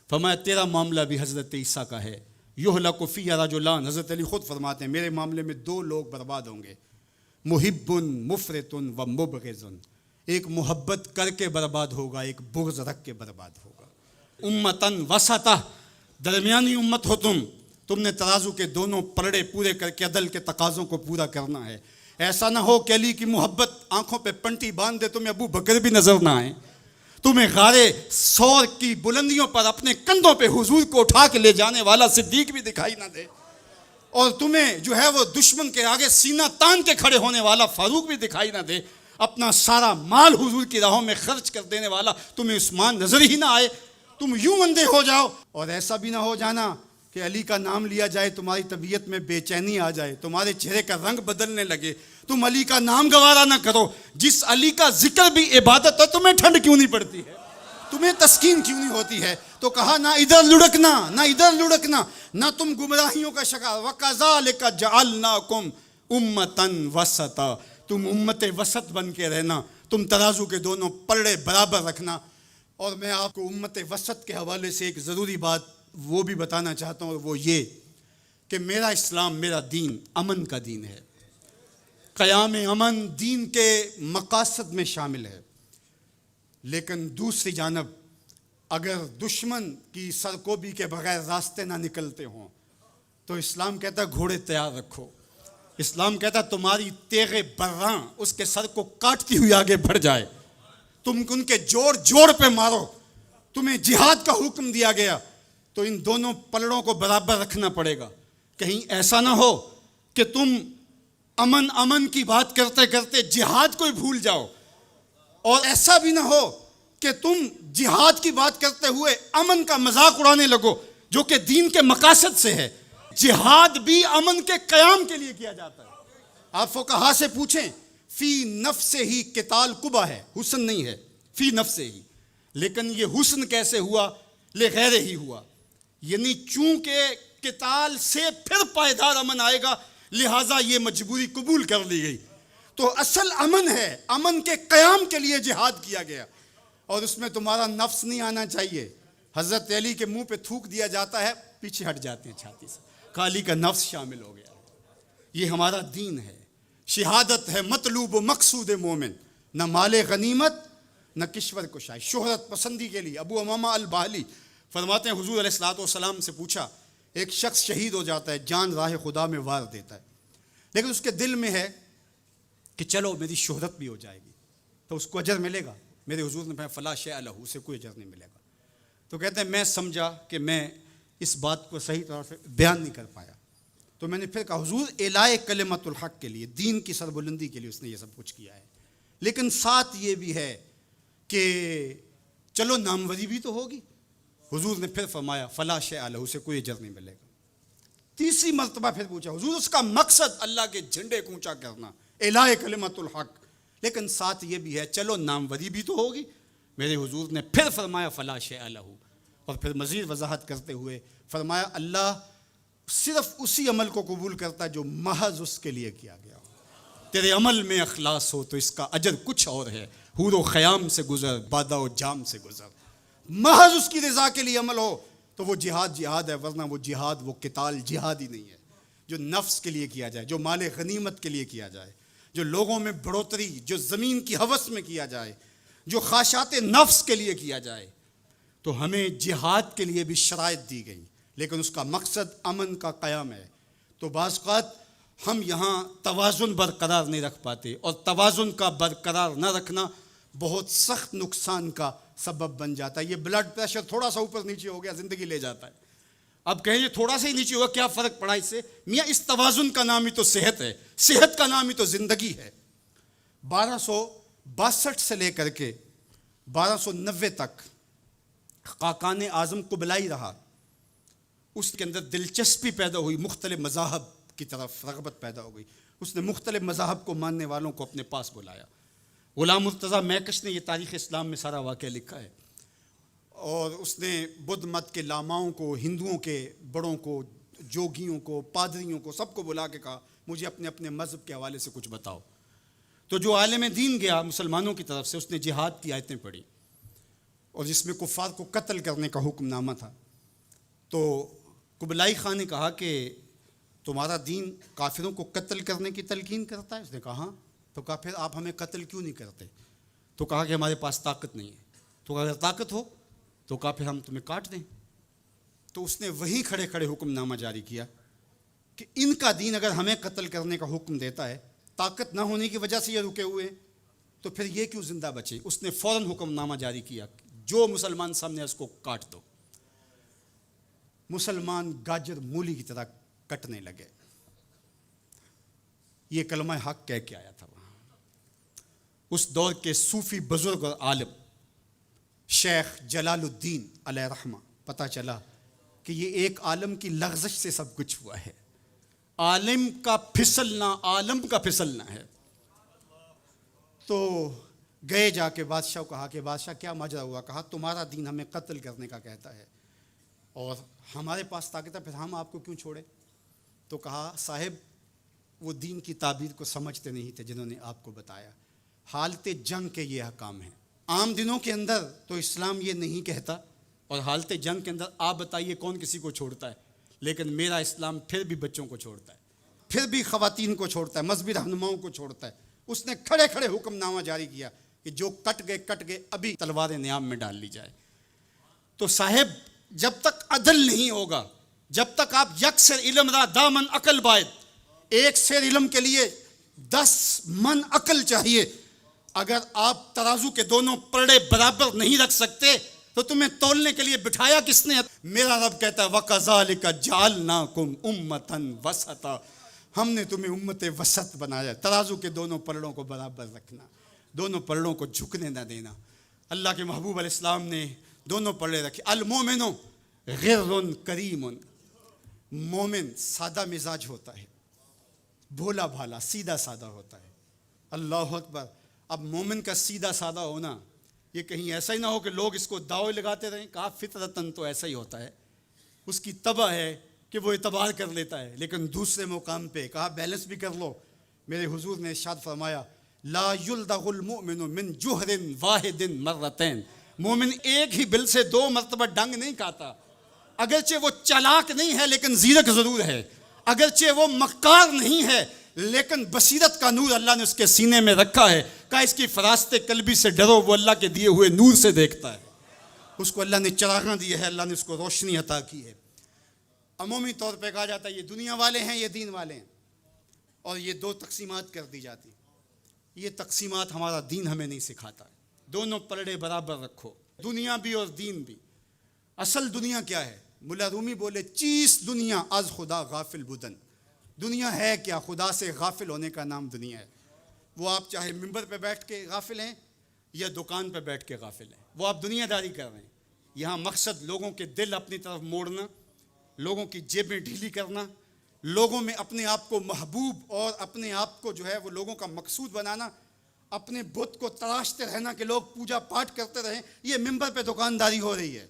فرمایا تیرا معاملہ بھی حضرت عیسیٰ کا ہے، یہلک فی رجلان۔ حضرت علی خود فرماتے ہیں میرے معاملے میں دو لوگ برباد ہوں گے، محب مفرط و مبغض۔ ایک محبت کر کے برباد ہوگا، ایک بغض رکھ کے برباد ہوگا۔ امتن وسطہ، درمیانی امت ہو تم نے ترازو کے دونوں پلڑے پورے کر کے عدل کے تقاضوں کو پورا کرنا ہے۔ ایسا نہ ہو کہ علی کی محبت آنکھوں پہ پنٹی باندھ دے، تمہیں ابو بکر بھی نظر نہ آئے، تمہیں غارے سور کی بلندیوں پر اپنے کندھوں پہ حضور کو اٹھا کے لے جانے والا صدیق بھی دکھائی نہ دے۔ اور تمہیں جو ہے وہ دشمن کے آگے سینہ تان کے کھڑے ہونے والا فاروق بھی دکھائی نہ دے، اپنا سارا مال حضور کی راہوں میں خرچ کر دینے والا تمہیں عثمان نظر ہی نہ آئے، تم یوں اندھے ہو جاؤ. اور ایسا بھی نہ ہو جانا کہ علی کا نام لیا جائے تمہاری طبیعت میں بے چینی آ جائے، تمہارے چہرے کا رنگ بدلنے لگے، تم علی کا نام گوارا نہ کرو. جس علی کا ذکر بھی عبادت ہے، تمہیں ٹھنڈ کیوں نہیں پڑتی ہے، تمہیں تسکین کیوں نہیں ہوتی ہے؟ تو کہا نہ ادھر لڑکنا نہ ادھر لڑکنا، نہ تم گمراہیوں کا شکار. وَكَذَلِكَ جَعَلْنَاكُمْ أُمَّةً وَسَطًا، تم امت وسط بن کے رہنا، تم ترازو کے دونوں پلڑے برابر رکھنا. اور میں آپ کو امت وسط کے حوالے سے ایک ضروری بات وہ بھی بتانا چاہتا ہوں، اور وہ یہ کہ میرا اسلام، میرا دین امن کا دین ہے. قیام امن دین کے مقاصد میں شامل ہے. لیکن دوسری جانب اگر دشمن کی سرکوبی کے بغیر راستے نہ نکلتے ہوں تو اسلام کہتا ہے گھوڑے تیار رکھو. اسلام کہتا ہے تمہاری تیغ براں اس کے سر کو کاٹتی ہوئی آگے بڑھ جائے، تم ان کے جوڑ جوڑ پہ مارو. تمہیں جہاد کا حکم دیا گیا تو ان دونوں پلڑوں کو برابر رکھنا پڑے گا. کہیں ایسا نہ ہو کہ تم امن کی بات کرتے کرتے جہاد کو ہی بھول جاؤ، اور ایسا بھی نہ ہو کہ تم جہاد کی بات کرتے ہوئے امن کا مذاق اڑانے لگو جو کہ دین کے مقاصد سے ہے. جہاد بھی امن کے قیام کے لیے کیا جاتا ہے. آپ فقہا سے پوچھیں، فی نفس ہی قتال قبح ہے، حسن نہیں ہے، فی نفس ہی. لیکن یہ حسن کیسے ہوا؟ لغیر ہی ہوا، یعنی چونکہ قتال سے پھر پائیدار امن آئے گا لہٰذا یہ مجبوری قبول کر لی گئی. تو اصل امن ہے، امن کے قیام کے لیے جہاد کیا گیا، اور اس میں تمہارا نفس نہیں آنا چاہیے. حضرت علی کے منہ پہ تھوک دیا جاتا ہے، پیچھے ہٹ جاتے ہیں چھاتی سے، علی کا نفس شامل ہو گیا. یہ ہمارا دین ہے. شہادت ہے مطلوب و مقصود مومن، نہ مال غنیمت نہ کشور کشائی، شہرت پسندی کے لیے. ابو امامہ الباہلی فرماتے ہیں حضور علیہ الصلوۃ والسلام سے پوچھا، ایک شخص شہید ہو جاتا ہے، جان راہ خدا میں وار دیتا ہے، لیکن اس کے دل میں ہے کہ چلو میری شہرت بھی ہو جائے گی تو اس کو اجر ملے گا. میرے حضور نے فرمایا فلا شیء لہ، اسے کوئی اجر نہیں ملے گا. تو کہتے ہیں میں سمجھا کہ میں اس بات کو صحیح طرح سے بیان نہیں کر پایا، تو میں نے پھر کہا حضور اعلاء کلمت الحق کے لیے، دین کی سربلندی کے لیے اس نے یہ سب کچھ کیا ہے، لیکن ساتھ یہ بھی ہے کہ چلو ناموری بھی تو ہوگی. حضور نے پھر فرمایا فلا شیء لہ، اسے کوئی اجر نہیں ملے گا. تیسری مرتبہ پھر پوچھا حضور اس کا مقصد اللہ کے جھنڈے کو اونچا کرنا، اعلاء کلمت الحق، لیکن ساتھ یہ بھی ہے چلو ناموری بھی تو ہوگی. میرے حضور نے پھر فرمایا فلا شیء لہ، اور پھر مزید وضاحت کرتے ہوئے فرمایا اللہ صرف اسی عمل کو قبول کرتا ہے جو محض اس کے لیے کیا گیا ہو. تیرے عمل میں اخلاص ہو تو اس کا اجر کچھ اور ہے. حور و خیام سے گزر، بادہ و جام سے گزر، محض اس کی رضا کے لیے عمل ہو تو وہ جہاد جہاد ہے، ورنہ وہ جہاد، وہ قتال جہاد ہی نہیں ہے جو نفس کے لیے کیا جائے، جو مال غنیمت کے لیے کیا جائے، جو لوگوں میں بڑھوتری، جو زمین کی ہوس میں کیا جائے، جو خواہشات نفس کے لیے کیا جائے. تو ہمیں جہاد کے لیے بھی شرائط دی گئی، لیکن اس کا مقصد امن کا قیام ہے. تو بعض اوقات ہم یہاں توازن برقرار نہیں رکھ پاتے، اور توازن کا برقرار نہ رکھنا بہت سخت نقصان کا سبب بن جاتا ہے. یہ بلڈ پریشر تھوڑا سا اوپر نیچے ہو گیا زندگی لے جاتا ہے. اب کہیں یہ تھوڑا سا ہی نیچے ہوا کیا فرق پڑا اس سے؟ میاں اس توازن کا نام ہی تو صحت ہے، صحت کا نام ہی تو زندگی ہے. 1262 سے لے کر کے 1290 تک خاقان اعظم قبلائی رہا. اس کے اندر دلچسپی پیدا ہوئی، مختلف مذاہب کی طرف رغبت پیدا ہو گئی. اس نے مختلف مذاہب کو ماننے والوں کو اپنے پاس بلایا. غلام مرتضیٰ میکش نے یہ تاریخ اسلام میں سارا واقعہ لکھا ہے، اور اس نے بدھ مت کے لاماؤں کو، ہندوؤں کے بڑوں کو، جوگیوں کو، پادریوں کو، سب کو بلا کے کہا مجھے اپنے اپنے مذہب کے حوالے سے کچھ بتاؤ. تو جو عالم دین گیا مسلمانوں کی طرف سے، اس نے جہاد کی آیتیں پڑھی، اور جس میں کفار کو قتل کرنے کا حکم نامہ تھا. تو قبلائی خان نے کہا کہ تمہارا دین کافروں کو قتل کرنے کی تلقین کرتا ہے؟ اس نے کہا ہاں. تو کہا پھر آپ ہمیں قتل کیوں نہیں کرتے؟ تو کہا کہ ہمارے پاس طاقت نہیں ہے. تو اگر طاقت ہو تو کہا پھر ہم تمہیں کاٹ دیں. تو اس نے وہیں کھڑے کھڑے حکم نامہ جاری کیا کہ ان کا دین اگر ہمیں قتل کرنے کا حکم دیتا ہے، طاقت نہ ہونے کی وجہ سے یہ رکے ہوئے، تو پھر یہ کیوں زندہ بچے؟ اس نے فوراً حکم نامہ جاری کیا جو مسلمان سامنے اس کو کاٹ دو. مسلمان گاجر مولی کی طرح کٹنے لگے. یہ کلمہ حق کہہ کے آیا تھا وہاں. اس دور کے صوفی بزرگ اور عالم شیخ جلال الدین علیہ رحمہ، پتہ چلا کہ یہ ایک عالم کی لغزش سے سب کچھ ہوا ہے. عالم کا پھسلنا عالم کا پھسلنا ہے. تو گئے جا کے بادشاہ کو کہا کہ بادشاہ کیا ماجرا ہوا؟ کہا تمہارا دین ہمیں قتل کرنے کا کہتا ہے اور ہمارے پاس طاقت ہے، پھر ہم آپ کو کیوں چھوڑیں؟ تو کہا صاحب وہ دین کی تعبیر کو سمجھتے نہیں تھے جنہوں نے آپ کو بتایا. حالت جنگ کے یہ احکام ہیں. عام دنوں کے اندر تو اسلام یہ نہیں کہتا، اور حالت جنگ کے اندر آپ بتائیے کون کسی کو چھوڑتا ہے؟ لیکن میرا اسلام پھر بھی بچوں کو چھوڑتا ہے، پھر بھی خواتین کو چھوڑتا ہے، مذہبی رہنماؤں کو چھوڑتا ہے. اس نے کھڑے کھڑے حکم نامہ جاری کیا کہ جو کٹ گئے ابھی تلواریں نیام میں ڈال لی جائے. تو صاحب جب تک عدل نہیں ہوگا، جب تک آپ یک سیر علم را دامن عقل باید، ایک سیر علم کے لیے 10 من عقل چاہیے. اگر آپ ترازو کے دونوں پلڑے برابر نہیں رکھ سکتے تو تمہیں تولنے کے لیے بٹھایا کس نے؟ میرا رب کہتا ہے وَكَذَلِكَ جَعَلْنَاكُمْ أُمَّةً وَسَطًا، ہم نے تمہیں امت وسط بنایا. ترازو کے دونوں پلڑوں کو برابر رکھنا، دونوں پلڑوں کو جھکنے نہ دینا. اللہ کے محبوب علیہ السلام نے دونوں پلڑے رکھے. المومن غر کریم، مومن سادہ مزاج ہوتا ہے، بھولا بھالا سیدھا سادہ ہوتا ہے. اللہ اکبر. اب مومن کا سیدھا سادہ ہونا یہ کہیں ایسا ہی نہ ہو کہ لوگ اس کو دعوے لگاتے رہیں. کہا فطرتاً تو ایسا ہی ہوتا ہے، اس کی طبع ہے کہ وہ اعتبار کر لیتا ہے. لیکن دوسرے مقام پہ کہا بیلنس بھی کر لو. میرے حضور نے ارشاد فرمایا لا یلدغ المؤمن من جوہر واحد مرتين، مومن ایک ہی بل سے 2 مرتبہ ڈنگ نہیں کھاتا. اگرچہ وہ چالاک نہیں ہے لیکن زیرک ضرور ہے، اگرچہ وہ مکار نہیں ہے لیکن بصیرت کا نور اللہ نے اس کے سینے میں رکھا ہے. کہا اس کی فراست قلبی سے ڈرو، وہ اللہ کے دیے ہوئے نور سے دیکھتا ہے. اس کو اللہ نے چراغاں دی ہے، اللہ نے اس کو روشنی عطا کی ہے. عمومی طور پہ کہا جاتا ہے یہ دنیا والے ہیں، یہ دین والے ہیں، اور یہ 2 تقسیمات کر دی جاتی. یہ تقسیمات ہمارا دین ہمیں نہیں سکھاتا. دونوں پلڑے برابر رکھو، دنیا بھی اور دین بھی. اصل دنیا کیا ہے؟ ملا رومی بولے چیز دنیا از خدا غافل بدن. دنیا ہے کیا؟ خدا سے غافل ہونے کا نام دنیا ہے. وہ آپ چاہے ممبر پہ بیٹھ کے غافل ہیں یا دکان پہ بیٹھ کے غافل ہیں، وہ آپ دنیا داری کر رہے ہیں. یہاں مقصد لوگوں کے دل اپنی طرف موڑنا، لوگوں کی جیبیں ڈھیلی کرنا، لوگوں میں اپنے آپ کو محبوب اور اپنے آپ کو جو ہے وہ لوگوں کا مقصود بنانا، اپنے بت کو تراشتے رہنا کہ لوگ پوجا پاٹ کرتے رہیں. یہ ممبر پہ دکانداری ہو رہی ہے.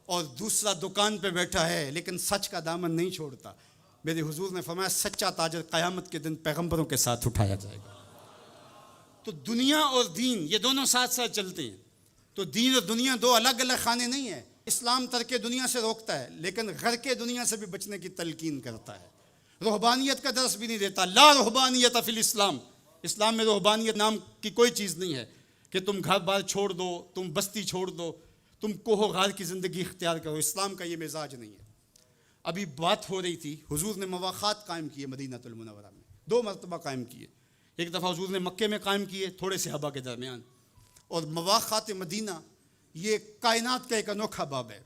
اور دوسرا دکان پہ بیٹھا ہے لیکن سچ کا دامن نہیں چھوڑتا. میرے حضور نے فرمایا سچا تاجر قیامت کے دن پیغمبروں کے ساتھ اٹھایا جائے گا. تو دنیا اور دین یہ دونوں ساتھ ساتھ چلتے ہیں. تو دین اور دنیا 2 الگ الگ خانے نہیں ہیں. اسلام ترک دنیا سے روکتا ہے لیکن غرق دنیا سے بھی بچنے کی تلقین کرتا ہے. رہبانیت کا درس بھی نہیں دیتا. لا رہبانیت فی الاسلام، اسلام میں رہبانیت نام کی کوئی چیز نہیں ہے کہ تم گھر بار چھوڑ دو، تم بستی چھوڑ دو، تم کوہ و غار کی زندگی اختیار کرو. اسلام کا یہ مزاج نہیں ہے. ابھی بات ہو رہی تھی، حضور نے مواخات قائم کیے مدینہ المنورہ میں، 2 مرتبہ قائم کیے. ایک دفعہ حضور نے مکے میں قائم کیے تھوڑے صحابہ کے درمیان. اور مواخات مدینہ یہ کائنات کا ایک انوکھا باب ہے،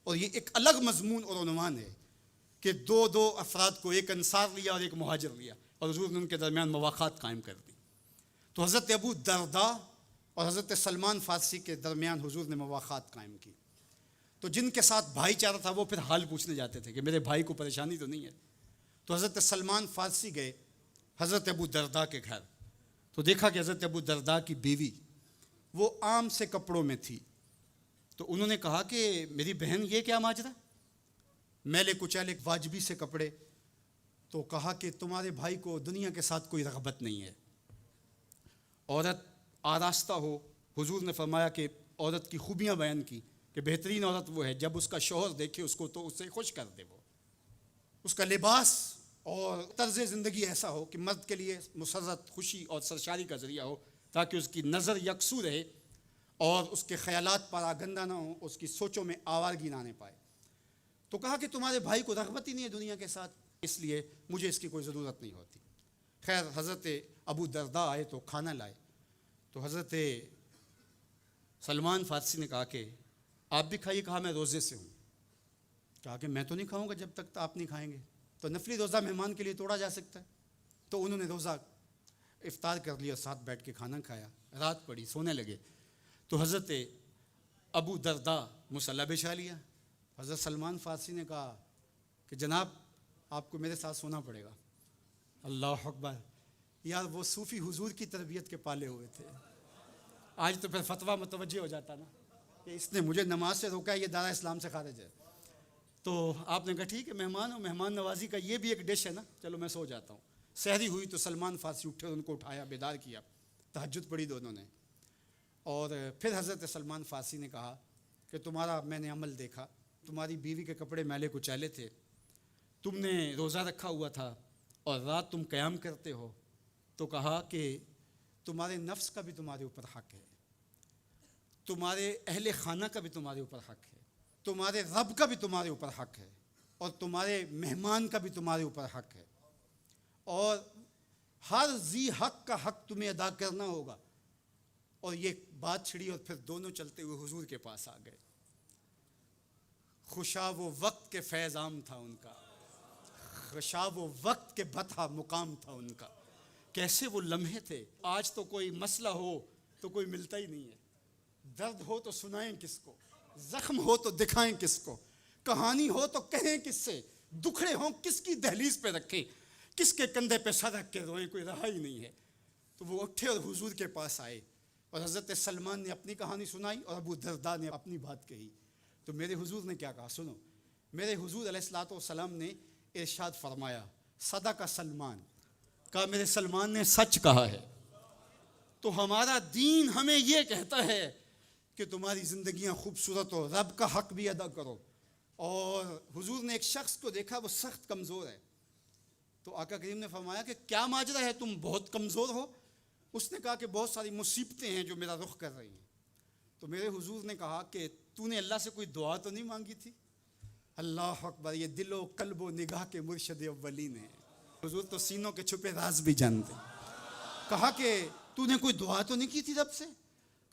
اور یہ ایک الگ مضمون اور عنوان ہے کہ 2 افراد کو، ایک انصار لیا اور ایک مہاجر لیا، اور حضور نے ان کے درمیان مواخات قائم کر دی. تو حضرت ابو درداء اور حضرت سلمان فارسی کے درمیان حضور نے مواخات قائم کی. تو جن کے ساتھ بھائی چارہ تھا وہ پھر حال پوچھنے جاتے تھے کہ میرے بھائی کو پریشانی تو نہیں ہے. تو حضرت سلمان فارسی گئے حضرت ابو درداء کے گھر. تو دیکھا کہ حضرت ابو درداء کی بیوی وہ عام سے کپڑوں میں تھی. تو انہوں نے کہا کہ میری بہن یہ کیا ماجرا، میلے کچیلے واجبی سے کپڑے. تو کہا کہ تمہارے بھائی کو دنیا کے ساتھ کوئی رغبت نہیں ہے، عورت آراستہ ہو. حضور نے فرمایا کہ عورت کی خوبیاں بیان کی کہ بہترین عورت وہ ہے جب اس کا شوہر دیکھے اس کو تو اس سے خوش کر دے. وہ اس کا لباس اور طرز زندگی ایسا ہو کہ مرد کے لیے مسرت، خوشی اور سرشاری کا ذریعہ ہو، تاکہ اس کی نظر یکسو رہے اور اس کے خیالات پراگندہ نہ ہوں، اس کی سوچوں میں آوارگی نہ آنے پائے. تو کہا کہ تمہارے بھائی کو رغبت ہی نہیں ہے دنیا کے ساتھ، اس لیے مجھے اس کی کوئی ضرورت نہیں ہوتی. خیر حضرت ابو درداء آئے تو کھانا لائے. تو حضرت سلمان فارسی نے کہا کہ آپ بھی کھائیے. کہا میں روزے سے ہوں. کہا کہ میں تو نہیں کھاؤں گا جب تک آپ نہیں کھائیں گے. تو نفلی روزہ مہمان کے لیے توڑا جا سکتا ہے؟ تو انہوں نے روزہ افطار کر لیا، ساتھ بیٹھ کے کھانا کھایا، رات پڑی، سونے لگے، تو حضرت ابو درداء مصلی بچھا لیا۔ حضرت سلمان فارسی نے کہا کہ جناب آپ کو میرے ساتھ سونا پڑے گا۔ اللہ اکبر! یار وہ صوفی حضور کی تربیت کے پالے ہوئے تھے، آج تو پھر فتویٰ متوجہ ہو جاتا نا کہ اس نے مجھے نماز سے روکا ہے، یہ دارا اسلام سے خارج ہے۔ تو آپ نے کہا ٹھیک ہے، مہمان ہو، مہمان نوازی کا یہ بھی ایک ڈش ہے نا، چلو میں سو جاتا ہوں۔ سحری ہوئی تو سلمان فارسی اٹھے، ان کو اٹھایا، بیدار کیا، تہجد پڑھی دونوں نے۔ اور پھر حضرت سلمان فارسی نے کہا کہ تمہارا میں نے عمل دیکھا، تمہاری بیوی کے کپڑے میلے کچیلے تھے، تم نے روزہ رکھا ہوا تھا اور رات تم قیام کرتے ہو، تو کہا کہ تمہارے نفس کا بھی تمہارے اوپر حق ہے، تمہارے اہل خانہ کا بھی تمہارے اوپر حق ہے، تمہارے رب کا بھی تمہارے اوپر حق ہے، اور تمہارے مہمان کا بھی تمہارے اوپر حق ہے، اور ہر ذی حق کا حق تمہیں ادا کرنا ہوگا۔ اور یہ بات چھڑی اور پھر دونوں چلتے ہوئے حضور کے پاس آ گئے۔ خوشا وہ وقت کے فیض عام تھا ان کا، خوشا وہ وقت کے بطحہ مقام تھا ان کا۔ کیسے وہ لمحے تھے! آج تو کوئی مسئلہ ہو تو کوئی ملتا ہی نہیں ہے، درد ہو تو سنائیں کس کو، زخم ہو تو دکھائیں کس کو، کہانی ہو تو کہیں کس سے، دکھڑے ہوں کس کی دہلیز پہ رکھیں، کس کے کندھے پہ سر رکھ کے روئیں، کوئی رہا ہی نہیں ہے۔ تو وہ اٹھے اور حضور کے پاس آئے، اور حضرت سلمان نے اپنی کہانی سنائی اور ابو درداء نے اپنی بات کہی۔ تو میرے حضور نے کیا کہا سنو، میرے حضور علیہ الصلوۃ والسلام نے ارشاد فرمایا، صدق سلمان، کہا میرے سلمان نے سچ کہا ہے۔ تو ہمارا دین ہمیں یہ کہتا ہے کہ تمہاری زندگیاں خوبصورت ہو، رب کا حق بھی ادا کرو۔ اور حضور نے ایک شخص کو دیکھا، وہ سخت کمزور ہے، تو آقا کریم نے فرمایا کہ کیا ماجرا ہے، تم بہت کمزور ہو؟ اس نے کہا کہ بہت ساری مصیبتیں ہیں جو میرا رخ کر رہی ہیں۔ تو میرے حضور نے کہا کہ تو نے اللہ سے کوئی دعا تو نہیں مانگی تھی؟ اللہ اکبر! یہ دل و قلب و نگاہ کے مرشد اولین ہیں، حضور تو سینوں کے چھپے راز بھی جانتے۔ کہا کہ تو نے کوئی دعا تو نہیں کی تھی رب سے؟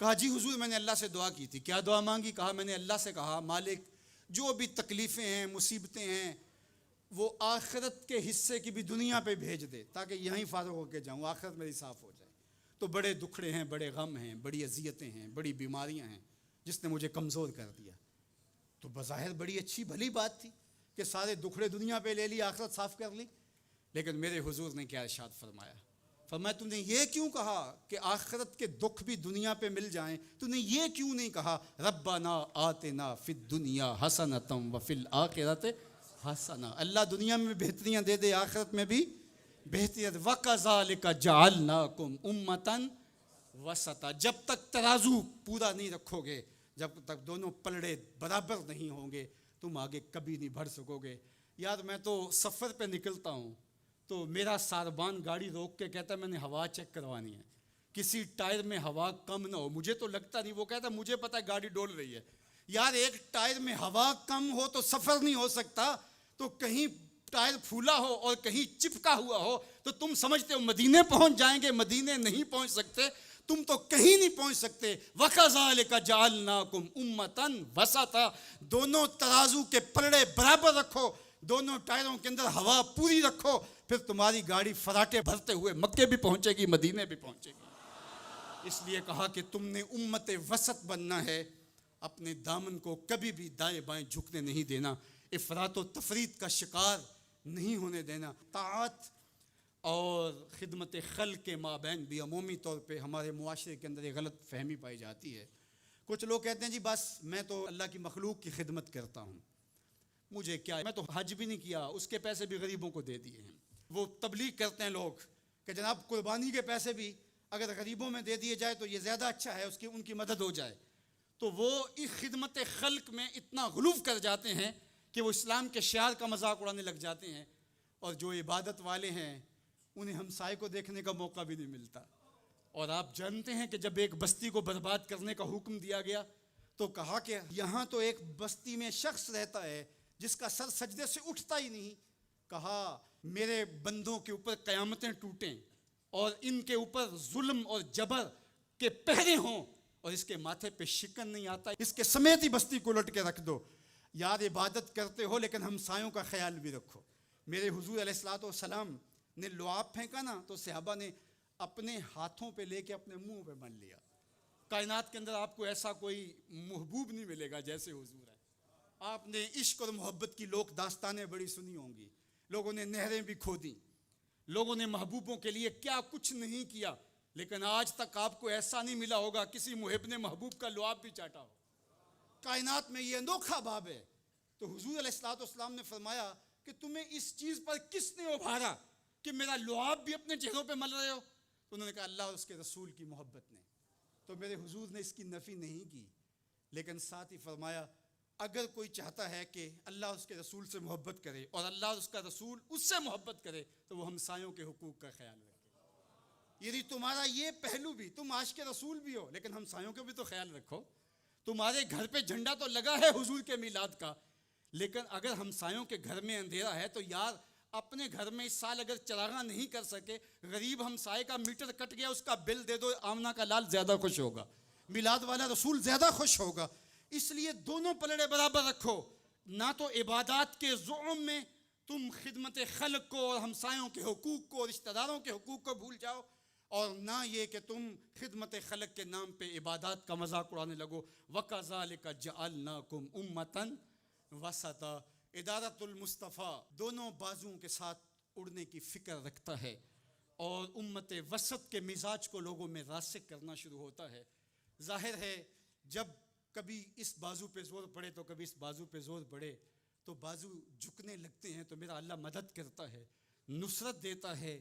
کہا جی حضور میں نے اللہ سے دعا کی تھی۔ کیا دعا مانگی؟ کہا میں نے اللہ سے کہا مالک جو بھی تکلیفیں ہیں، مصیبتیں ہیں، وہ آخرت کے حصے کی بھی دنیا پہ بھیج دے تاکہ یہیں فارغ ہو کے جاؤں، آخرت میری صاف ہو جائے۔ تو بڑے دکھڑے ہیں، بڑے غم ہیں، بڑی اذیتیں ہیں، بڑی بیماریاں ہیں جس نے مجھے کمزور کر دیا۔ تو بظاہر بڑی اچھی بھلی بات تھی کہ سارے دکھڑے دنیا پہ لے لی، آخرت صاف کر لی۔ لیکن میرے حضور نے کیا ارشاد فرمایا؟ فرمایا تم نے یہ کیوں کہا کہ آخرت کے دکھ بھی دنیا پہ مل جائیں؟ تم نے یہ کیوں نہیں کہا ربنا آتنا فی الدنیا حسنۃ وفی الآخرۃ حسنہ، اللہ دنیا میں بہتریاں دے دے، آخرت میں بھی بہتریاں۔ وَكَذَلِكَ جَعَلْنَاكُمْ أُمَّةً وَسَطًا، جب تک ترازو پورا نہیں رکھو گے، جب تک دونوں پلڑے برابر نہیں ہوں گے، تم آگے کبھی نہیں بڑھ سکو گے۔ یار میں تو سفر پہ نکلتا ہوں تو میرا ساربان گاڑی روک کے کہتا ہے میں نے ہوا چیک کروانی ہے، کسی ٹائر میں ہوا کم نہ ہو۔ مجھے تو لگتا نہیں، وہ کہتا ہے مجھے پتہ ہے گاڑی ڈول رہی ہے۔ یار ایک ٹائر میں ہوا کم ہو تو سفر نہیں ہو سکتا، تو کہیں ٹائر پھولا ہو اور کہیں چپکا ہوا ہو تو تم سمجھتے ہو مدینے پہنچ جائیں گے، مدینے نہیں پہنچ سکتے، تم تو کہیں نہیں پہنچ سکتے۔ وَكَذَلِكَ جَعَلْنَاكُمْ أُمَّةً وَسَطًا، دونوں ترازو کے پلڑے برابر رکھو، دونوں ٹائروں کے اندر ہوا پوری رکھو، پھر تمہاری گاڑی فراٹے بھرتے ہوئے مکے بھی پہنچے گی، مدینے بھی پہنچے گی۔ اس لیے کہا کہ تم نے امت وسط بننا ہے، اپنے دامن کو کبھی بھی دائیں بائیں جھکنے نہیں دینا، افراط و تفریط کا شکار نہیں ہونے دینا۔ طاعت اور خدمت خلق کے مابین بھی عمومی طور پہ ہمارے معاشرے کے اندر ایک غلط فہمی پائی جاتی ہے۔ کچھ لوگ کہتے ہیں جی بس میں تو اللہ کی مخلوق کی خدمت کرتا ہوں، مجھے کیا، میں تو حج بھی نہیں کیا، اس کے پیسے بھی غریبوں کو دے دیے ہیں۔ وہ تبلیغ کرتے ہیں لوگ کہ جناب قربانی کے پیسے بھی اگر غریبوں میں دے دیے جائے تو یہ زیادہ اچھا ہے، ان کی مدد ہو جائے۔ تو وہ اس خدمت خلق میں اتنا غلو کر جاتے ہیں کہ وہ اسلام کے شعار کا مذاق اڑانے لگ جاتے ہیں، اور جو عبادت والے ہیں انہیں ہمسائے کو دیکھنے کا موقع بھی نہیں ملتا۔ اور آپ جانتے ہیں کہ جب ایک بستی کو برباد کرنے کا حکم دیا گیا تو کہا کہ یہاں تو ایک بستی میں شخص رہتا ہے جس کا سر سجدے سے اٹھتا ہی نہیں۔ کہا میرے بندوں کے اوپر قیامتیں ٹوٹیں اور ان کے اوپر ظلم اور جبر کے پہرے ہوں اور اس کے ماتھے پہ شکن نہیں آتا، اس کے سمیت ہی بستی کو لٹ کے رکھ دو۔ یار عبادت کرتے ہو لیکن ہمسایوں کا خیال بھی رکھو۔ میرے حضور علیہ الصلوۃ والسلام نے لعاب پھینکا نا تو صحابہ نے اپنے ہاتھوں پہ لے کے اپنے منہ پہ مل لیا. کائنات کے اندر آپ کو ایسا کوئی محبوب نہیں ملے گا جیسے حضور ہے. آپ نے عشق اور محبت کی لوک داستانیں بڑی سنی ہوں گی. لوگوں نے نہریں بھی کھودیں, لوگوں نے محبوبوں کے لیے کیا کچھ نہیں کیا, لیکن آج تک آپ کو ایسا نہیں ملا ہوگا کسی محب نے محبوب کا لعاب بھی چاٹا ہو. کائنات میں یہ انوکھا باب ہے. تو حضور علیہ الصلوۃ والسلام نے فرمایا کہ تمہیں اس چیز پر کس نے ابھارا کہ میرا لعاب بھی اپنے چہروں پہ مل رہے ہو؟ تو انہوں نے کہا اللہ اور اس کے رسول کی محبت نے. تو میرے حضور نے اس کی نفی نہیں کی, لیکن ساتھ ہی فرمایا اگر کوئی چاہتا ہے کہ اللہ اور اس کے رسول سے محبت کرے اور اللہ اور اس کا رسول اس سے محبت کرے تو وہ ہمسایوں کے حقوق کا خیال رکھے. یعنی تمہارا یہ پہلو بھی, تم عاشق رسول بھی ہو لیکن ہمسایوں کا بھی تو خیال رکھو. تمہارے گھر پہ جھنڈا تو لگا ہے حضور کے میلاد کا, لیکن اگر ہمسایوں کے گھر میں اندھیرا ہے تو یار اپنے گھر میں اس سال اگر چراغاں نہیں کر سکے, غریب ہمسائے کا میٹر کٹ گیا اس کا بل دے دو, آمنہ کا لال زیادہ خوش ہوگا, میلاد والا رسول زیادہ خوش ہوگا. اس لیے دونوں پلڑے برابر رکھو. نہ تو عبادات کے زعم میں تم خدمت خلق کو اور ہمسایوں کے حقوق کو, رشتہ داروں کے حقوق کو بھول جاؤ, اور نہ یہ کہ تم خدمت خلق کے نام پہ عبادات کا مذاق اڑانے لگو. وَكَذَلِكَ جَعَلْنَاكُمْ أُمَّةً وَسَطًا. ادارت المصطفیٰ دونوں بازوؤں کے ساتھ اڑنے کی فکر رکھتا ہے, اور امت وسط کے مزاج کو لوگوں میں راسخ کرنا شروع ہوتا ہے. ظاہر ہے جب کبھی اس بازو پہ زور پڑے تو کبھی اس بازو پہ زور پڑے تو بازو جھکنے لگتے ہیں, تو میرا اللہ مدد کرتا ہے, نصرت دیتا ہے.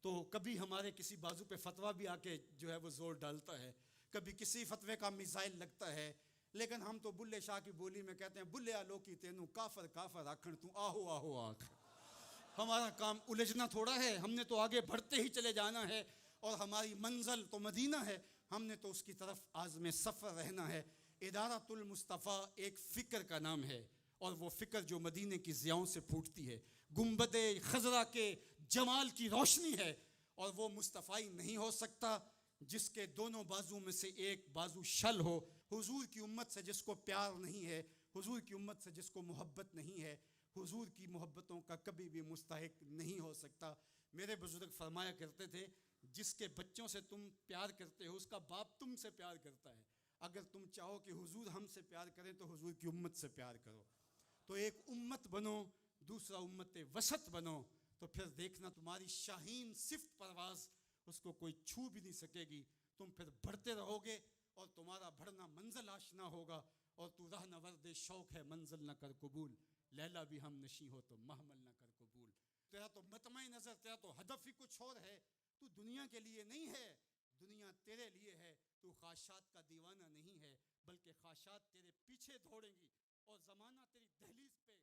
تو کبھی ہمارے کسی بازو پہ فتویٰ بھی آ کے جو ہے وہ زور ڈالتا ہے, کبھی کسی فتوے کا میزائل لگتا ہے, لیکن ہم تو بلے شاہ کی بولی میں کہتے ہیں بلیا لوکی تینوں کافر کافر آکھن تو آہو آہو آکھ. ہمارا کام الجھنا تھوڑا ہے, ہم نے تو آگے بڑھتے ہی چلے جانا ہے, اور ہماری منزل تو مدینہ ہے, ہم نے تو اس کی طرف عازم سفر رہنا ہے. ادارت المصطفیٰ ایک فکر کا نام ہے, اور وہ فکر جو مدینے کی ضیاؤں سے پھوٹتی ہے, گنبد خضرا کے جمال کی روشنی ہے, اور وہ مصطفی نہیں ہو سکتا جس کے دونوں بازو میں سے ایک بازو شل ہو. حضور کی امت سے جس کو پیار نہیں ہے, حضور کی امت سے جس کو محبت نہیں ہے, حضور کی محبتوں کا کبھی بھی مستحق نہیں ہو سکتا. میرے بزرگ فرمایا کرتے تھے جس کے بچوں سے تم پیار کرتے ہو اس کا باپ تم سے پیار کرتا ہے. اگر تم چاہو کہ حضور ہم سے پیار کریں تو حضور کی امت سے پیار کرو. تو ایک امت بنو, دوسرا امت وسط بنو, تو پھر دیکھنا تمہاری شاہین صفت پرواز اس کو کوئی چھو بھی نہیں سکے گی. تم پھر بڑھتے رہو گے اور تمہارا بڑھنا منزل آشنا ہوگا, اور تو رہ نورد شوق ہے منزل نہ کر قبول, لیلا بھی ہم نشیں ہو تو محمل نہ کر قبول. تیرا تو مطمع نظر, تیرا تو ہدف ہی کچھ اور ہے, تو دنیا کے لیے نہیں ہے, دنیا تیرے لیے ہے. تو خواہشات کا دیوانہ نہیں ہے, بلکہ خواہشات تیرے پیچھے دوڑیں گی, اور زمانہ تیری دہلیز پہ